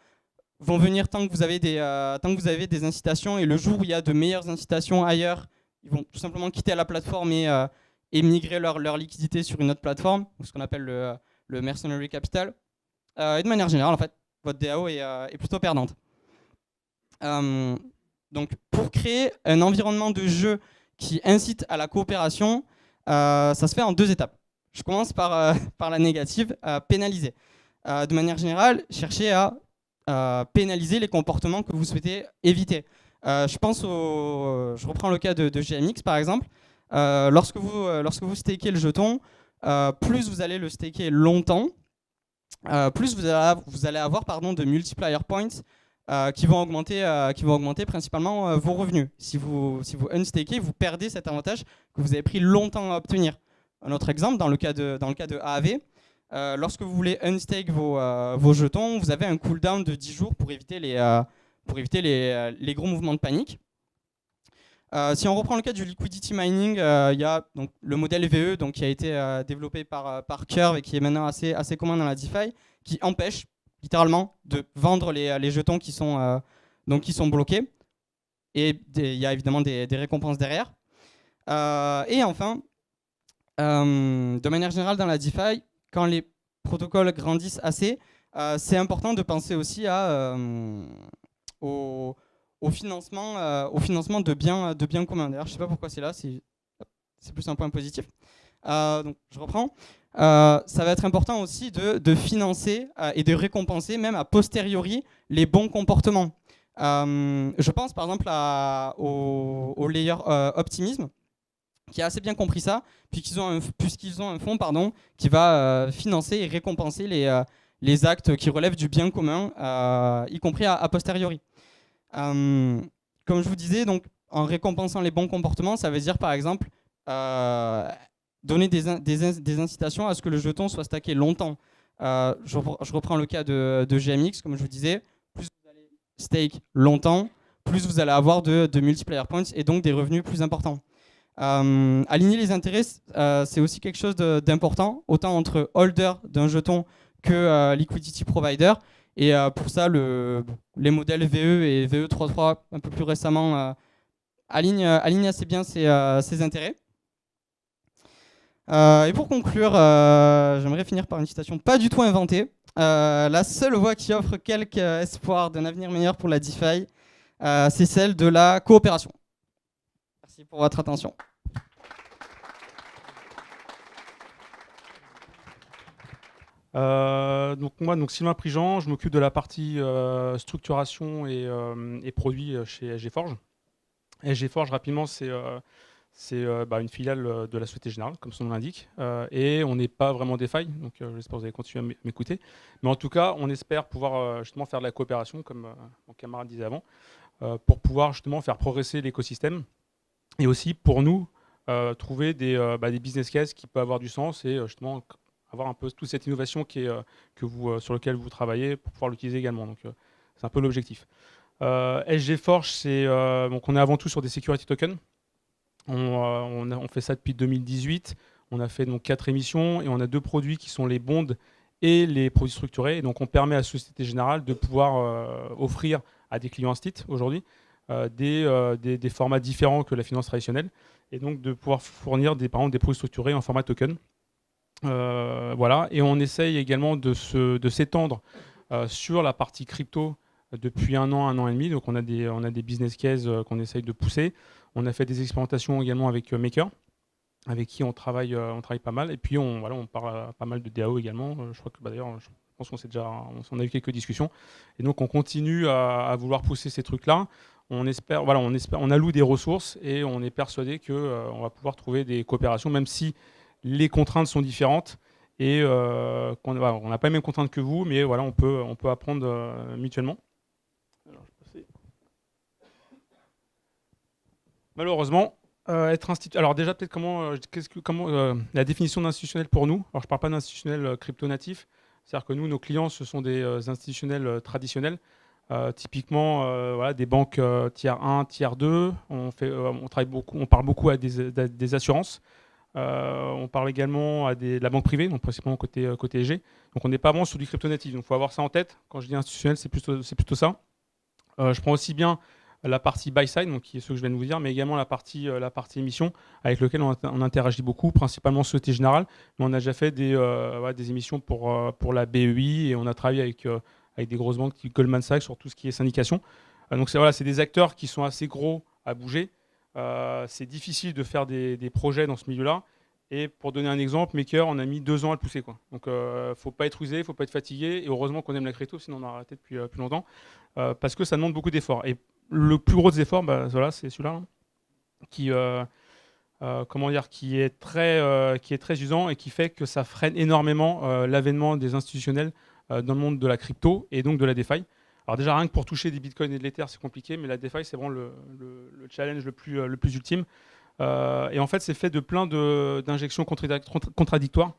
vont venir tant que vous avez des incitations, et le jour où il y a de meilleures incitations ailleurs, ils vont tout simplement quitter la plateforme et migrer leur liquidité sur une autre plateforme, ce qu'on appelle le mercenary capital. Et de manière générale, en fait, votre DAO est plutôt perdante. Donc, pour créer un environnement de jeu qui incite à la coopération, ça se fait en 2 étapes. Je commence par la négative, pénaliser. De manière générale, cherchez à pénaliser les comportements que vous souhaitez éviter. Je reprends le cas de GMX par exemple. Lorsque vous stakez le jeton, plus vous allez le staker longtemps, plus vous allez avoir de multiplier points qui vont augmenter principalement vos revenus. Si vous unstakez, vous perdez cet avantage que vous avez pris longtemps à obtenir. Un autre exemple, dans le cas de AAV, lorsque vous voulez unstake vos jetons, vous avez un cooldown de 10 jours pour éviter les gros mouvements de panique. Si on reprend le cas du liquidity mining, il y a donc le modèle VE qui a été développé par Curve et qui est maintenant assez commun dans la DeFi, qui empêche littéralement de vendre les jetons qui sont bloqués. Et il y a évidemment des récompenses derrière. Et enfin, de manière générale dans la DeFi, quand les protocoles grandissent assez, c'est important de penser aussi au financement de biens communs. D'ailleurs, je ne sais pas pourquoi c'est là, c'est plus un point positif. Donc, je reprends. Ça va être important aussi de financer et de récompenser, même a posteriori, les bons comportements. Je pense par exemple au layer Optimism, qui a assez bien compris ça, puisqu'ils ont un fonds qui va financer et récompenser les actes qui relèvent du bien commun, y compris a posteriori. Comme je vous disais, donc, en récompensant les bons comportements, ça veut dire par exemple donner des incitations à ce que le jeton soit stacké longtemps. Je reprends le cas de GMX, comme je vous disais, plus vous allez stake longtemps, plus vous allez avoir de multiplier points et donc des revenus plus importants. Aligner les intérêts, c'est aussi quelque chose d'important, autant entre holder d'un jeton que liquidity provider. Et pour ça, les modèles VE et VE 3.3 un peu plus récemment alignent assez bien ces intérêts. Et pour conclure, j'aimerais finir par une citation pas du tout inventée. La seule voie qui offre quelque espoir d'un avenir meilleur pour la DeFi, c'est celle de la coopération. Merci pour votre attention. Donc moi, Sylvain Prigent, je m'occupe de la partie structuration et produits chez SGForge. SGForge, rapidement, c'est une filiale de la Société Générale, comme son nom l'indique, et on n'est pas vraiment DeFi, donc j'espère que vous allez continuer à m'écouter. Mais en tout cas, on espère pouvoir justement faire de la coopération, comme mon camarade disait avant, pour pouvoir justement faire progresser l'écosystème, et aussi pour nous trouver des business cases qui peuvent avoir du sens et justement avoir un peu toute cette innovation sur laquelle vous travaillez pour pouvoir l'utiliser également. Donc c'est un peu l'objectif. SGForge, donc on est avant tout sur des security tokens. On fait ça depuis 2018. On a fait donc 4 émissions et on a 2 produits qui sont les bonds et les produits structurés. Et donc on permet à la Société Générale de pouvoir offrir à des clients instit aujourd'hui des formats différents que la finance traditionnelle et donc de pouvoir fournir par exemple des produits structurés en format token. Voilà. Et on essaye également de s'étendre sur la partie crypto depuis un an et demi. Donc on a des business cases qu'on essaye de pousser. On a fait des expérimentations également avec Maker, avec qui on travaille pas mal. Et puis on parle pas mal de DAO également. Je crois que d'ailleurs, je pense qu'on a eu quelques discussions. Et donc on continue à vouloir pousser ces trucs-là. On alloue des ressources et on est persuadé qu'on va pouvoir trouver des coopérations, même si les contraintes sont différentes et on n'a pas les mêmes contraintes que vous, mais voilà, on peut apprendre mutuellement. Malheureusement, être institutionnel. Alors déjà peut-être comment la définition d'institutionnel pour nous. Alors je ne parle pas d'institutionnel crypto-natif, c'est-à-dire que nous, nos clients, ce sont des institutionnels traditionnels. Typiquement, voilà, des banques tiers 1, tiers 2. On parle beaucoup à des assurances. On parle également à la banque privée, donc principalement côté EG. Donc on n'est pas vraiment sur du crypto-natif. Donc il faut avoir ça en tête. Quand je dis institutionnel, c'est plutôt ça. Je prends aussi bien la partie buy-side, donc qui est ce que je viens de vous dire, mais également la partie émission, avec laquelle on interagit beaucoup, principalement Société Générale. Mais on a déjà fait des émissions pour la BEI et on a travaillé avec des grosses banques type Goldman Sachs sur tout ce qui est syndication. Donc c'est des acteurs qui sont assez gros à bouger. C'est difficile de faire des projets dans ce milieu-là. Et pour donner un exemple, Maker, on a mis 2 ans à le pousser, quoi. Donc faut pas être usé, il ne faut pas être fatigué. Et heureusement qu'on aime la crypto, sinon on a arrêté depuis plus longtemps. Parce que ça demande beaucoup d'efforts. Et le plus gros des efforts, c'est celui-là, hein, qui est très usant et qui fait que ça freine énormément l'avènement des institutionnels dans le monde de la crypto et donc de la DeFi. Alors déjà, rien que pour toucher des bitcoins et de l'Ether, c'est compliqué, mais la DeFi, c'est vraiment le challenge le plus ultime. Et en fait, c'est fait de plein d'injections contradictoires.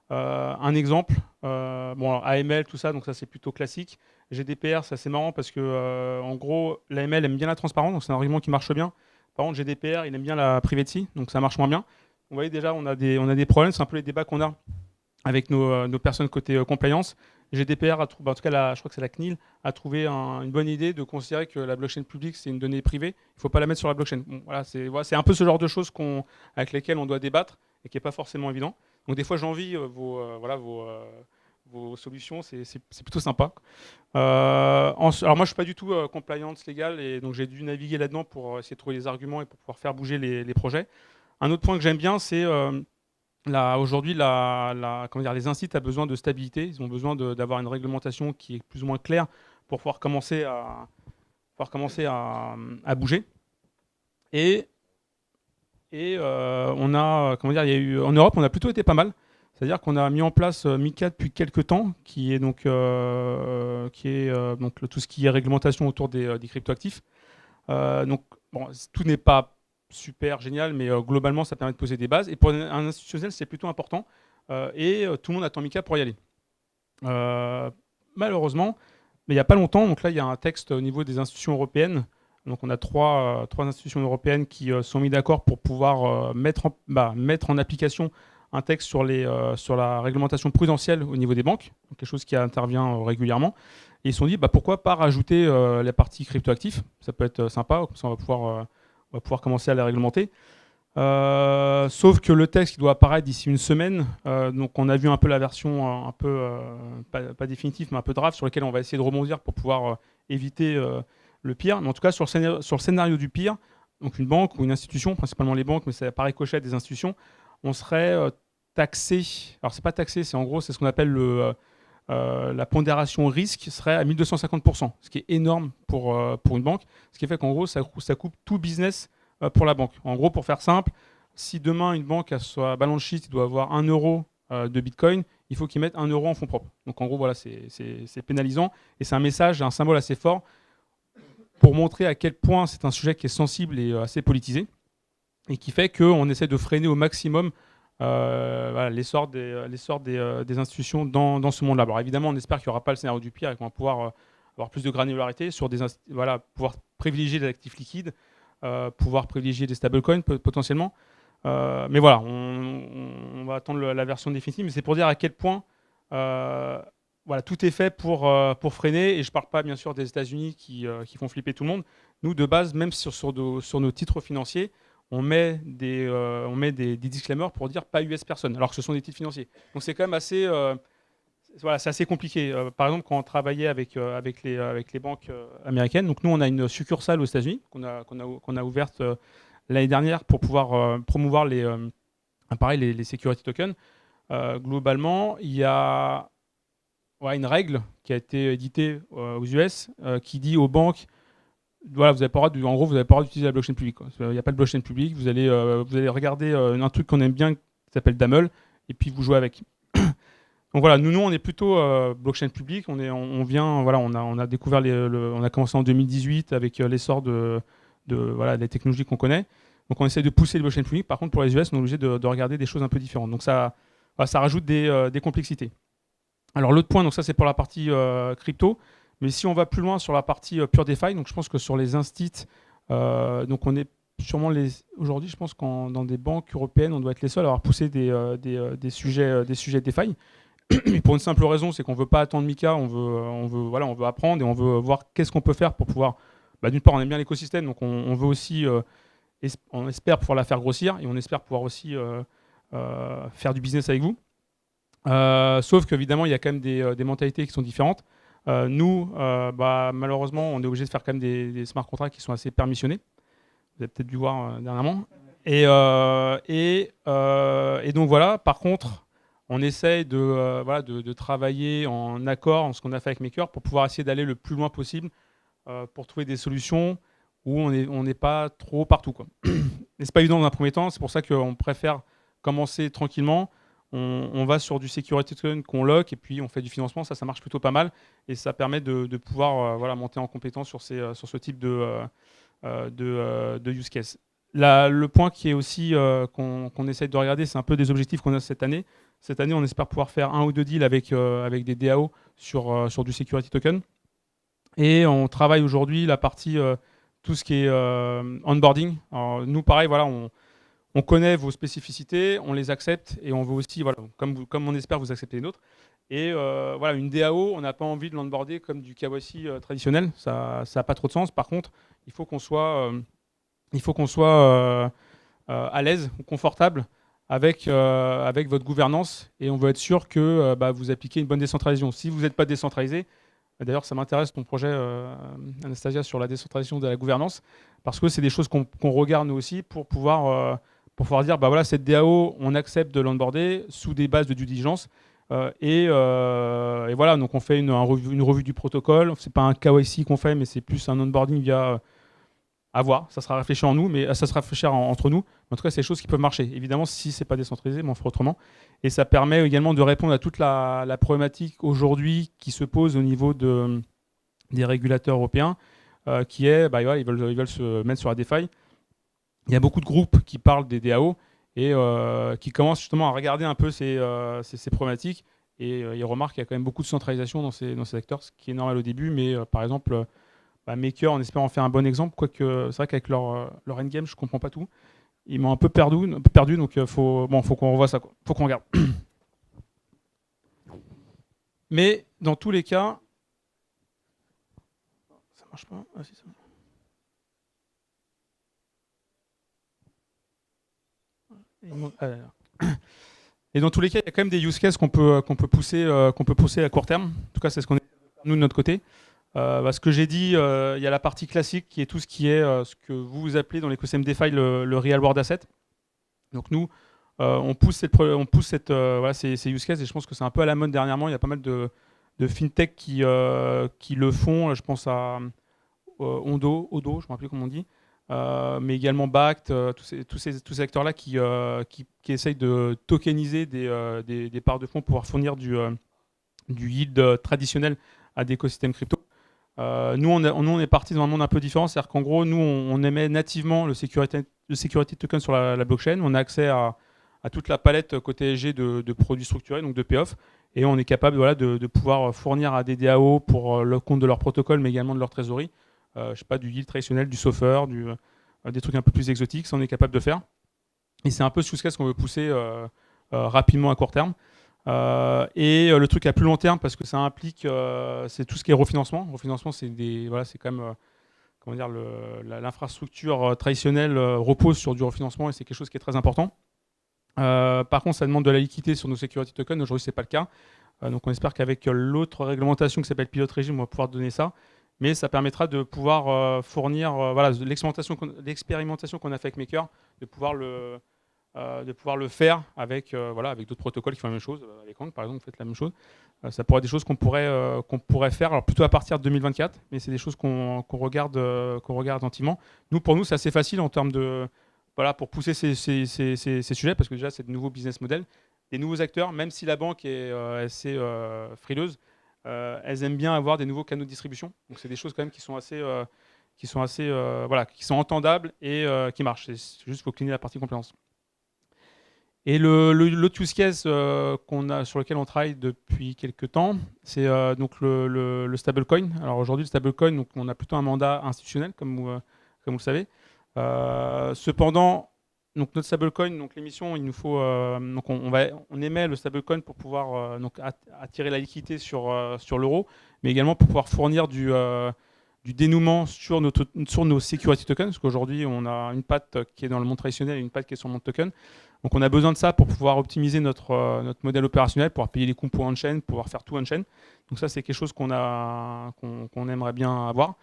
Un exemple, AML, tout ça, donc ça c'est plutôt classique. GDPR, c'est assez marrant parce que en gros, l'AML aime bien la transparence, donc c'est un argument qui marche bien. Par contre, GDPR, il aime bien la privacy, donc ça marche moins bien. Vous voyez déjà, on a des problèmes, c'est un peu les débats qu'on a avec nos personnes côté compliance. GDPR a trouvé, en tout cas, je crois que c'est la CNIL, a trouvé une bonne idée de considérer que la blockchain publique, c'est une donnée privée. Il ne faut pas la mettre sur la blockchain. Bon, voilà, c'est un peu ce genre de choses avec lesquelles on doit débattre et qui n'est pas forcément évident. Donc des fois, j'envie vos solutions, c'est plutôt sympa. Alors moi, je ne suis pas du tout compliance légale et donc j'ai dû naviguer là-dedans pour essayer de trouver les arguments et pour pouvoir faire bouger les projets. Un autre point que j'aime bien, c'est aujourd'hui, les instituts ont besoin de stabilité. Ils ont besoin d'avoir une réglementation qui est plus ou moins claire pour pouvoir commencer à bouger. Et on a, en Europe, on a plutôt été pas mal. C'est-à-dire qu'on a mis en place MiCA depuis quelques temps, qui est donc tout ce qui est réglementation autour des cryptoactifs. Donc, bon, tout n'est pas super génial, mais globalement, ça permet de poser des bases. Et pour un institutionnel, c'est plutôt important. Et tout le monde attend MiCA pour y aller. Malheureusement, mais il n'y a pas longtemps, donc là, il y a un texte au niveau des institutions européennes. Donc on a trois institutions européennes qui sont mis d'accord pour pouvoir mettre en application un texte sur la réglementation prudentielle au niveau des banques, donc quelque chose qui intervient régulièrement. Et ils se sont dit, pourquoi pas rajouter la partie cryptoactifs, ça peut être sympa, comme ça on va pouvoir commencer à la réglementer. Sauf que le texte il doit apparaître d'ici une semaine, donc on a vu un peu la version pas définitive, mais un peu draft, sur laquelle on va essayer de rebondir pour pouvoir éviter le pire. Mais en tout cas, sur le scénario du pire, donc une banque ou une institution, principalement les banques, mais ça par ricochet des institutions, on serait taxé. Alors c'est pas taxé, c'est en gros c'est ce qu'on appelle la pondération risque serait à 1250%, ce qui est énorme pour une banque. Ce qui fait qu'en gros ça coupe tout business pour la banque. En gros, pour faire simple, si demain une banque a sa balance sheet, il doit avoir 1 euro de Bitcoin, il faut qu'il mette 1 euro en fonds propres. Donc en gros voilà, c'est pénalisant et c'est un message, un symbole assez fort pour montrer à quel point c'est un sujet qui est sensible et assez politisé et qui fait qu'on essaie de freiner au maximum l'essor des institutions dans ce monde-là. Alors évidemment, on espère qu'il n'y aura pas le scénario du pire et qu'on va pouvoir avoir plus de granularité sur voilà, pouvoir privilégier des actifs liquides, pouvoir privilégier des stablecoins potentiellement. Mais voilà, on va attendre la version définitive. Mais c'est pour dire à quel point voilà, tout est fait pour freiner. Et je ne parle pas bien sûr des États-Unis qui font flipper tout le monde. Nous, de base, même sur nos titres financiers, on met des disclaimers pour dire pas US personne, alors que ce sont des titres financiers. Donc c'est quand même assez, voilà, c'est assez compliqué. Par exemple, quand on travaillait avec les banques américaines, donc nous on a une succursale aux États-Unis qu'on a ouverte l'année dernière pour pouvoir promouvoir les security tokens. Globalement, il y a une règle qui a été éditée aux US qui dit aux banques, voilà, vous n'avez pas le droit d'utiliser la blockchain publique. Il n'y a pas de blockchain publique. Vous allez regarder un truc qu'on aime bien qui s'appelle Daml, et puis vous jouez avec. Donc voilà, nous on est plutôt blockchain publique. On vient, voilà, on a découvert on a commencé en 2018 avec l'essor voilà, des technologies qu'on connaît. Donc on essaie de pousser les blockchains publiques. Par contre, pour les US, on est obligé de regarder des choses un peu différentes. Donc ça rajoute des complexités. Alors l'autre point, donc ça c'est pour la partie crypto. Mais si on va plus loin sur la partie pure DeFi, donc je pense que sur les instits, donc on est sûrement aujourd'hui, je pense que dans des banques européennes, on doit être les seuls à avoir poussé des sujets DeFi. Et pour une simple raison, c'est qu'on ne veut pas attendre Mika, on veut apprendre et on veut voir qu'est-ce qu'on peut faire pour pouvoir. D'une part, on aime bien l'écosystème, donc on veut aussi, on espère pouvoir la faire grossir et on espère pouvoir aussi faire du business avec vous. Sauf qu'évidemment, il y a quand même des mentalités qui sont différentes. Nous, malheureusement, on est obligé de faire quand même des smart contracts qui sont assez permissionnés. Vous avez peut-être dû voir dernièrement. Et donc voilà, par contre, on essaye de travailler en accord, en ce qu'on a fait avec Maker, pour pouvoir essayer d'aller le plus loin possible pour trouver des solutions où on n'est pas trop partout, quoi. Et c'est pas évident dans un premier temps, c'est pour ça qu'on préfère commencer tranquillement. On va sur du security token qu'on lock et puis on fait du financement, ça marche plutôt pas mal et ça permet de pouvoir monter en compétence sur ce type de use case. Le point qui est aussi qu'on essaye de regarder, c'est un peu des objectifs qu'on a cette année. Cette année, on espère pouvoir faire 1 ou 2 deals avec des DAO sur du security token. Et on travaille aujourd'hui la partie, tout ce qui est onboarding. Alors, nous, pareil, voilà, on connaît vos spécificités, on les accepte et on veut aussi, voilà, comme on espère, vous accepter les nôtres. Et voilà, une DAO, on n'a pas envie de l'onboarder comme du KYC traditionnel. Ça n'a pas trop de sens. Par contre, il faut qu'on soit à l'aise ou confortable avec votre gouvernance et on veut être sûr que vous appliquez une bonne décentralisation. Si vous n'êtes pas décentralisé, d'ailleurs ça m'intéresse ton projet Anastasia sur la décentralisation de la gouvernance parce que c'est des choses qu'on regarde nous aussi pour pouvoir dire voilà, cette DAO on accepte de l'onboarder sous des bases de due diligence et voilà, donc on fait une revue du protocole. C'est pas un KYC qu'on fait mais c'est plus un onboarding via à voir, ça sera réfléchi ça sera réfléchi entre nous. En tout cas, c'est des choses qui peuvent marcher. Évidemment, si c'est pas décentralisé, on fera autrement. Et ça permet également de répondre à toute la problématique aujourd'hui qui se pose au niveau des régulateurs européens, qui est, ils veulent se mettre sur la DeFi. Il y a beaucoup de groupes qui parlent des DAO et qui commencent justement à regarder un peu ces problématiques. Et ils remarquent qu'il y a quand même beaucoup de centralisation dans ces secteurs, ce qui est normal au début, mais par exemple. Maker, on espère en faire un bon exemple, quoique c'est vrai qu'avec leur endgame, je ne comprends pas tout. Ils m'ont un peu perdu donc faut qu'on revoie ça, quoi. Faut qu'on regarde. Mais dans tous les cas, ça marche pas. Ah, si, ça marche. Et dans tous les cas, il y a quand même des use cases qu'on peut pousser à court terme. En tout cas, c'est ce qu'on est nous de notre côté. Ce que j'ai dit, il y a la partie classique qui est tout ce qui est ce que vous appelez dans l'écosystème DeFi le real world asset. Donc nous, on pousse ces use cases et je pense que c'est un peu à la mode dernièrement. Il y a pas mal de fintech qui le font. Je pense à Odo, je ne me rappelle plus comment on dit, mais également Bakkt, tous ces acteurs-là qui essayent de tokeniser des parts de fonds pour pouvoir fournir du yield traditionnel à des écosystèmes crypto. Nous, on est parti dans un monde un peu différent, c'est-à-dire qu'en gros, nous, on émet nativement le security token sur la blockchain. On a accès à toute la palette côté ESG de produits structurés, donc de payoff. Et on est capable de pouvoir fournir à des DAO pour le compte de leur protocole, mais également de leur trésorerie, je sais pas, du yield traditionnel, du SOFR, des trucs un peu plus exotiques, ça on est capable de faire. Et c'est un peu ce use case qu'on veut pousser rapidement à court terme. Le truc à plus long terme, parce que ça implique, c'est tout ce qui est refinancement. Refinancement, c'est quand même, comment dire, l'infrastructure traditionnelle repose sur du refinancement et c'est quelque chose qui est très important. Par contre, ça demande de la liquidité sur nos security tokens. Aujourd'hui, c'est pas le cas. Donc, on espère qu'avec l'autre réglementation qui s'appelle Pilot Regime, on va pouvoir donner ça. Mais ça permettra de pouvoir fournir l'expérimentation qu'on a fait avec Maker, de pouvoir le faire avec d'autres protocoles qui font la même chose. Avec Hank, par exemple, vous faites la même chose. Ça pourrait être des choses qu'on pourrait faire, alors plutôt à partir de 2024, mais c'est des choses qu'on regarde attentivement. Pour nous, c'est assez facile en termes de pour pousser ces sujets, parce que déjà, c'est de nouveaux business models, des nouveaux acteurs, même si la banque est assez frileuse, elles aiment bien avoir des nouveaux canaux de distribution. Donc, c'est des choses quand même qui sont entendables et qui marchent. C'est juste qu'il faut cleaner la partie compliance. Et l'autre use case sur lequel on travaille depuis quelques temps, c'est donc le stablecoin. Alors aujourd'hui, le stablecoin, donc on a plutôt un mandat institutionnel, comme vous le savez. Cependant, donc notre stablecoin, donc l'émission, il nous faut, donc on émet le stablecoin pour pouvoir attirer la liquidité sur l'euro, mais également pour pouvoir fournir du dénouement sur nos security tokens, parce qu'aujourd'hui on a une patte qui est dans le monde traditionnel et une patte qui est sur le monde token. Donc on a besoin de ça pour pouvoir optimiser notre modèle opérationnel, pouvoir payer les coûts pour on-chain, pouvoir faire tout on-chain. Donc ça c'est quelque chose qu'on aimerait bien avoir.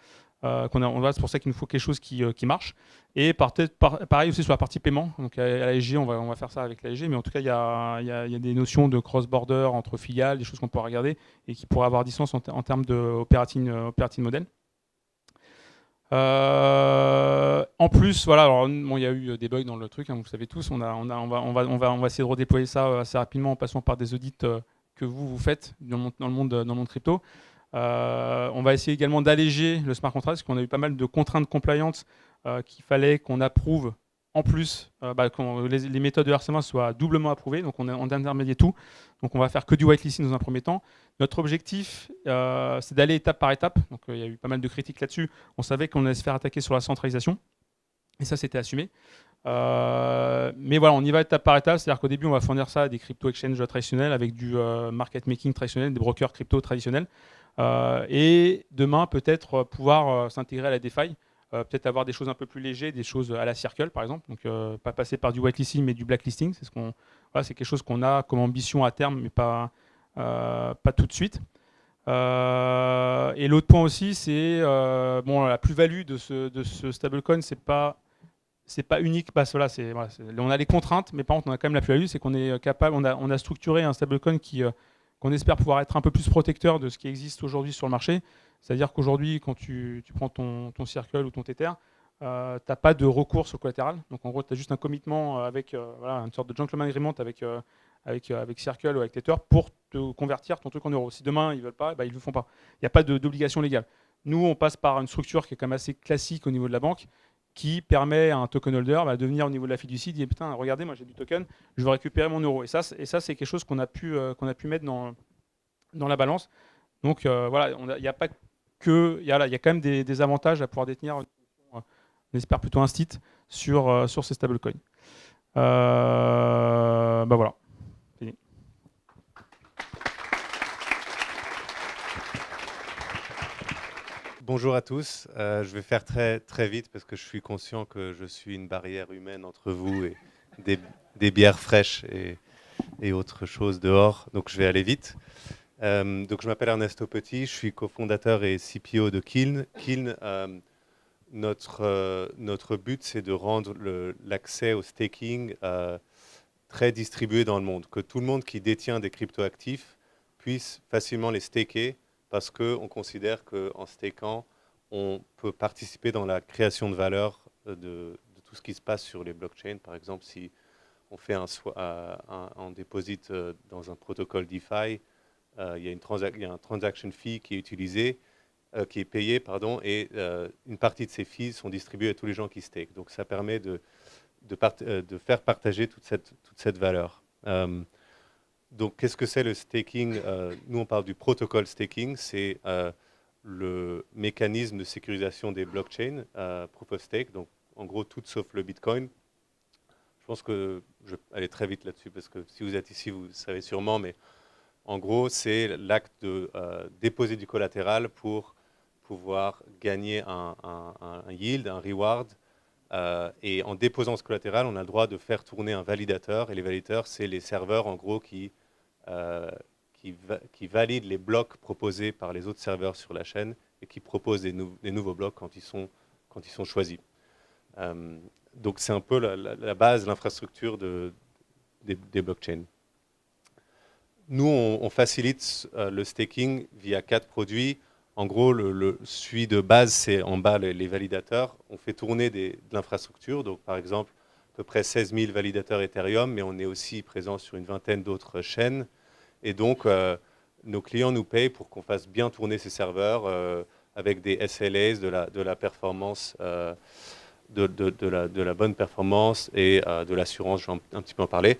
C'est pour ça qu'il nous faut quelque chose qui marche. Et pareil aussi sur la partie paiement. Donc à l'ASG, on va faire ça avec l'ASG, mais en tout cas il y a des notions de cross-border entre filiales, des choses qu'on pourra regarder et qui pourraient avoir du sens en termes de operating model. En plus, il y a eu des bugs dans le truc, hein, vous le savez tous. On va essayer de redéployer ça assez rapidement en passant par des audits que vous faites dans le monde crypto. On va essayer également d'alléger le smart contract, parce qu'on a eu pas mal de contraintes compliance qu'il fallait qu'on approuve. En plus, que les méthodes de harcèlement soient doublement approuvées, donc on intermédié tout. Donc on va faire que du whitelisting dans un premier temps. Notre objectif, c'est d'aller étape par étape. Donc il y a eu pas mal de critiques là-dessus. On savait qu'on allait se faire attaquer sur la centralisation, et ça c'était assumé. Mais voilà, on y va étape par étape, c'est-à-dire qu'au début on va fournir ça à des crypto exchanges traditionnels avec du market making traditionnel, des brokers crypto traditionnels. Et demain peut-être pouvoir s'intégrer à la DeFi. Peut-être avoir des choses un peu plus légères, des choses à la Circle par exemple, donc pas passer par du whitelisting mais du blacklisting, c'est quelque chose qu'on a comme ambition à terme mais pas tout de suite. Et l'autre point aussi, c'est la plus-value de ce stablecoin, c'est pas unique, on a les contraintes, mais par contre on a quand même la plus-value, c'est qu'on est capable, on a structuré un stablecoin qu'on espère pouvoir être un peu plus protecteur de ce qui existe aujourd'hui sur le marché. C'est-à-dire qu'aujourd'hui, quand tu prends ton Circle ou ton Tether, tu n'as pas de recours sur le collatéral. Donc en gros, tu as juste un commitment avec une sorte de gentleman agreement avec Circle ou avec Tether pour te convertir ton truc en euros. Si demain ils ne veulent pas, ils ne le font pas. Il n'y a pas d'obligation légale. Nous, on passe par une structure qui est quand même assez classique au niveau de la banque, qui permet à un token holder de venir au niveau de la fiducie et de dire putain, regardez, moi j'ai du token, je veux récupérer mon euro. Et ça c'est quelque chose qu'on a pu mettre dans la balance. Donc il y a quand même des avantages à pouvoir détenir, on espère plutôt instit sur ces stablecoins. Voilà. Fini. Bonjour à tous. Je vais faire très, très vite parce que je suis conscient que je suis une barrière humaine entre vous et des bières fraîches et autres choses dehors. Donc je vais aller vite. Donc je m'appelle Ernesto Petit, je suis cofondateur et CPO de Kiln. Kiln, notre but, c'est de rendre l'accès au staking très distribué dans le monde, que tout le monde qui détient des cryptoactifs puisse facilement les staker, parce qu'on considère qu'en stakant, on peut participer dans la création de valeur de tout ce qui se passe sur les blockchains. Par exemple, si on fait un déposit dans un protocole DeFi, il y a un transaction fee qui est utilisé, qui est payé, et une partie de ces fees sont distribuées à tous les gens qui stake. Donc ça permet de faire partager toute cette valeur. Donc, qu'est-ce que c'est le staking? Nous, on parle du protocole staking. C'est le mécanisme de sécurisation des blockchains, proof of stake. Donc, en gros, tout sauf le Bitcoin. Je pense que je vais aller très vite là-dessus parce que si vous êtes ici, vous savez sûrement. Mais en gros, c'est l'acte de déposer du collatéral pour pouvoir gagner un yield, un reward. Et en déposant ce collatéral, on a le droit de faire tourner un validateur. Et les validateurs, c'est les serveurs, en gros, qui valident les blocs proposés par les autres serveurs sur la chaîne et qui proposent des nouveaux blocs quand ils sont choisis. Donc, c'est un peu la base, l'infrastructure des blockchains. Nous, on facilite le staking via 4 produits. En gros, celui de base, c'est en bas les validateurs. On fait tourner de l'infrastructure. Donc, par exemple, à peu près 16 000 validateurs Ethereum, mais on est aussi présent sur une vingtaine d'autres chaînes. Et donc, nos clients nous payent pour qu'on fasse bien tourner ces serveurs avec des SLAs, de la performance, de la bonne performance et de l'assurance. Je vais un petit peu en parler.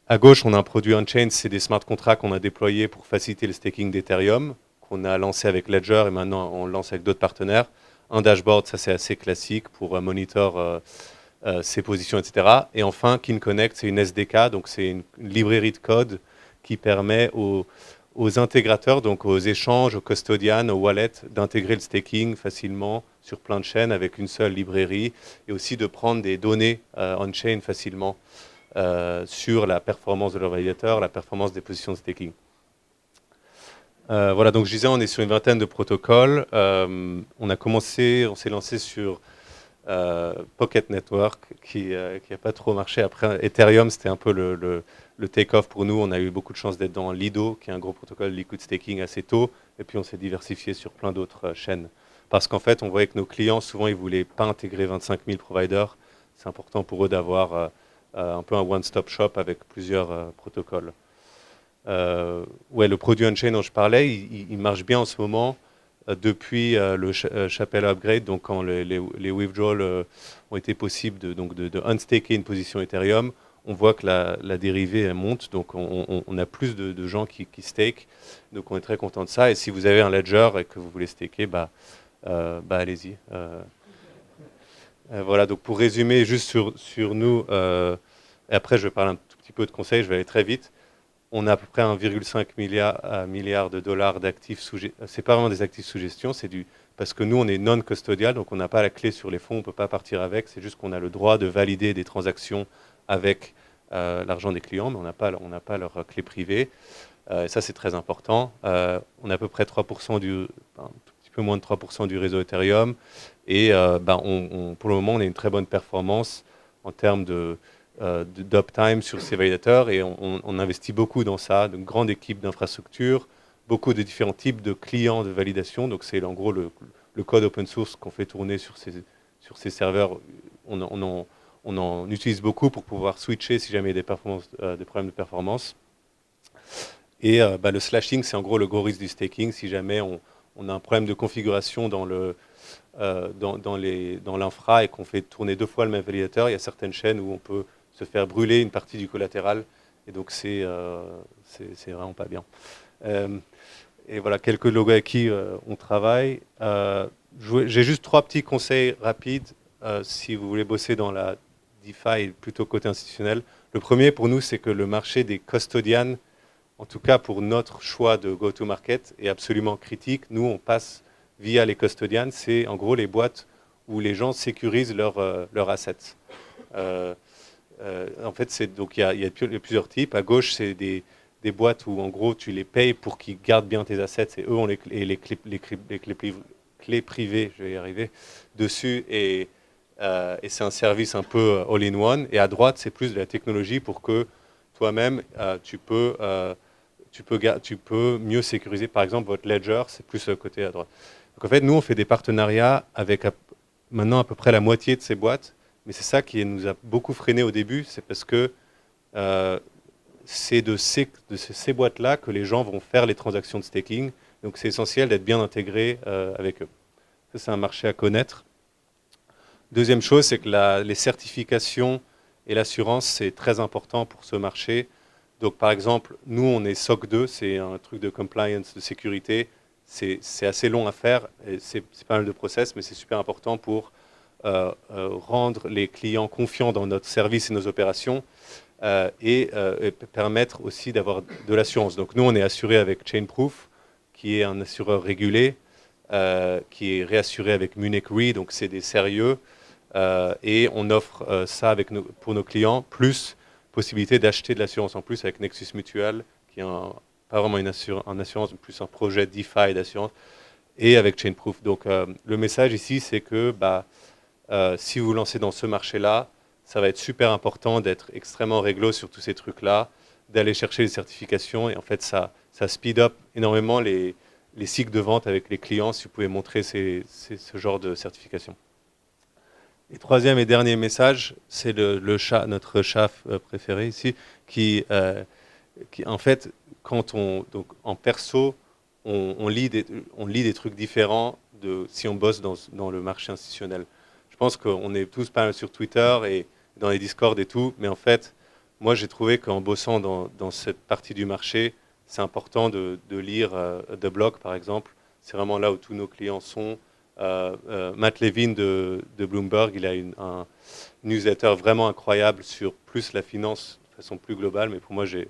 À gauche, on a un produit on-chain, c'est des smart contracts qu'on a déployés pour faciliter le staking d'Ethereum, qu'on a lancé avec Ledger et maintenant on le lance avec d'autres partenaires. Un dashboard, ça c'est assez classique pour monitor ses positions, etc. Et enfin, KinConnect, c'est une SDK, donc c'est une librairie de code qui permet aux intégrateurs, donc aux échanges, aux custodians, aux wallets, d'intégrer le staking facilement sur plein de chaînes avec une seule librairie et aussi de prendre des données on-chain facilement sur la performance de leur validateur, la performance des positions de staking. Voilà, donc je disais, on est sur une vingtaine de protocoles. On s'est lancé sur Pocket Network, qui n'a pas trop marché. Après, Ethereum, c'était un peu le take-off pour nous. On a eu beaucoup de chance d'être dans Lido, qui est un gros protocole liquid staking assez tôt. Et puis, on s'est diversifié sur plein d'autres chaînes. Parce qu'en fait, on voyait que nos clients, souvent, ils ne voulaient pas intégrer 25 000 providers. C'est important pour eux d'avoir un peu un one-stop shop avec plusieurs protocoles. Ouais, le produit on-chain dont je parlais, il marche bien en ce moment depuis le Chapel Upgrade. Donc, quand les withdrawals ont été possibles de unstaker une position Ethereum, on voit que la dérivée elle monte. Donc, on a plus de gens qui stake. Donc, on est très content de ça. Et si vous avez un ledger et que vous voulez staker, allez-y. Voilà, donc pour résumer juste sur nous, et après je vais parler un tout petit peu de conseils, je vais aller très vite. On a à peu près 1,5 milliard de dollars d'actifs sous gestion. Ce n'est pas vraiment des actifs sous gestion, parce que nous on est non custodial, donc on n'a pas la clé sur les fonds, on ne peut pas partir avec, c'est juste qu'on a le droit de valider des transactions avec l'argent des clients, mais on n'a pas leur clé privée. Et ça c'est très important. On a à peu près 3% un petit peu moins de 3% du réseau Ethereum. Et pour le moment, on a une très bonne performance en termes d'uptime sur ces validateurs et on investit beaucoup dans ça, une grande équipe d'infrastructure, beaucoup de différents types de clients de validation. Donc c'est en gros le code open source qu'on fait tourner sur ces serveurs. On en utilise beaucoup pour pouvoir switcher si jamais il y a des problèmes de performance. Et le slashing, c'est en gros le gros risque du staking. Si jamais on a un problème de configuration dans l'infra et qu'on fait tourner 2 fois le même validateur, il y a certaines chaînes où on peut se faire brûler une partie du collatéral. Et donc, c'est vraiment pas bien. Et voilà, quelques logos avec qui on travaille. J'ai juste 3 petits conseils rapides si vous voulez bosser dans la DeFi, plutôt côté institutionnel. Le premier, pour nous, c'est que le marché des custodians, en tout cas pour notre choix de go-to-market, est absolument critique. Nous, on passe via les custodians, c'est en gros les boîtes où les gens sécurisent leurs assets. En fait, il y a plusieurs types. À gauche, c'est des boîtes où en gros tu les payes pour qu'ils gardent bien tes assets et eux ont les clés privées, je vais y arriver, dessus et c'est un service un peu all-in-one. Et à droite, c'est plus de la technologie pour que toi-même, tu peux mieux sécuriser. Par exemple, votre ledger, c'est plus le côté à droite. Donc en fait, nous, on fait des partenariats avec maintenant à peu près la moitié de ces boîtes, mais c'est ça qui nous a beaucoup freiné au début, c'est parce que c'est de ces boîtes-là que les gens vont faire les transactions de staking. Donc c'est essentiel d'être bien intégré avec eux. Ça, c'est un marché à connaître. Deuxième chose, c'est que les certifications et l'assurance, c'est très important pour ce marché. Donc par exemple, nous on est SOC 2, c'est un truc de compliance, de sécurité. C'est assez long à faire, c'est pas mal de process, mais c'est super important pour rendre les clients confiants dans notre service et nos opérations et permettre aussi d'avoir de l'assurance. Donc nous on est assuré avec Chainproof, qui est un assureur régulé, qui est réassuré avec Munich Re, donc c'est des sérieux, et on offre ça pour nos clients, plus possibilité d'acheter de l'assurance en plus avec Nexus Mutual, qui est pas vraiment une assurance, mais plus un projet DeFi d'assurance, et avec Chainproof. Donc le message ici, c'est que si vous vous lancez dans ce marché-là, ça va être super important d'être extrêmement réglo sur tous ces trucs-là, d'aller chercher les certifications, et en fait ça speed up énormément les cycles de vente avec les clients si vous pouvez montrer ce genre de certification. Et troisième et dernier message, c'est notre chat préféré ici, qui en fait, donc en perso, on lit des trucs différents si on bosse dans le marché institutionnel. Je pense qu'on est tous pas mal sur Twitter et dans les Discord et tout, mais en fait, moi j'ai trouvé qu'en bossant dans cette partie du marché, c'est important de lire The Block par exemple. C'est vraiment là où tous nos clients sont. Matt Levin de Bloomberg, il a un newsletter vraiment incroyable sur plus la finance de façon plus globale, mais pour moi j'ai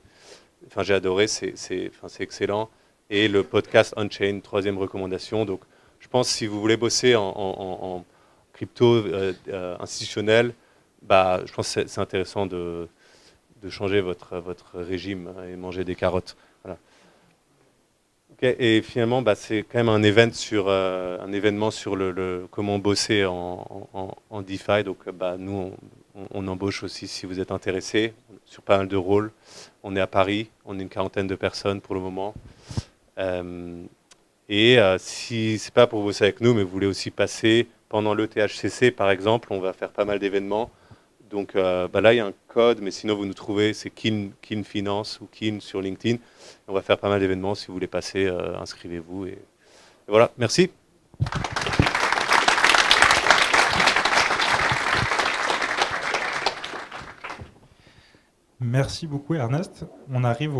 adoré, c'est excellent. Et le podcast Unchained, troisième recommandation. Donc je pense que si vous voulez bosser en crypto institutionnel, je pense que c'est intéressant de changer votre régime et manger des carottes. Voilà. Okay, et finalement, c'est quand même un événement sur comment bosser en DeFi. Donc, nous, on embauche aussi si vous êtes intéressé sur pas mal de rôles. On est à Paris, on est une 40aine de personnes pour le moment. Si c'est pas pour bosser avec nous, mais vous voulez aussi passer pendant le THCC, par exemple, on va faire pas mal d'événements. Donc là, il y a un code, mais sinon, vous nous trouvez, c'est Kin Finance ou Kin sur LinkedIn. On va faire pas mal d'événements. Si vous voulez passer, inscrivez-vous. Et voilà, merci. Merci beaucoup Ernest. On arrive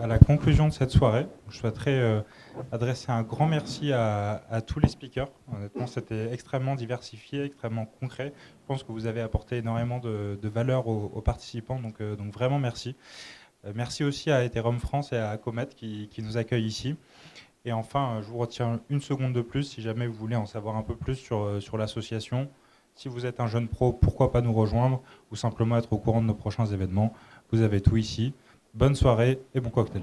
à la conclusion de cette soirée. Je souhaiterais adresser un grand merci à tous les speakers. Honnêtement, c'était extrêmement diversifié, extrêmement concret. Je pense que vous avez apporté énormément de valeur aux participants, donc vraiment merci. Merci aussi à Ethereum France et à Comet qui nous accueillent ici. Et enfin, je vous retiens une seconde de plus si jamais vous voulez en savoir un peu plus sur l'association. Si vous êtes un jeune pro, pourquoi pas nous rejoindre ou simplement être au courant de nos prochains événements. Vous avez tout ici. Bonne soirée et bon cocktail.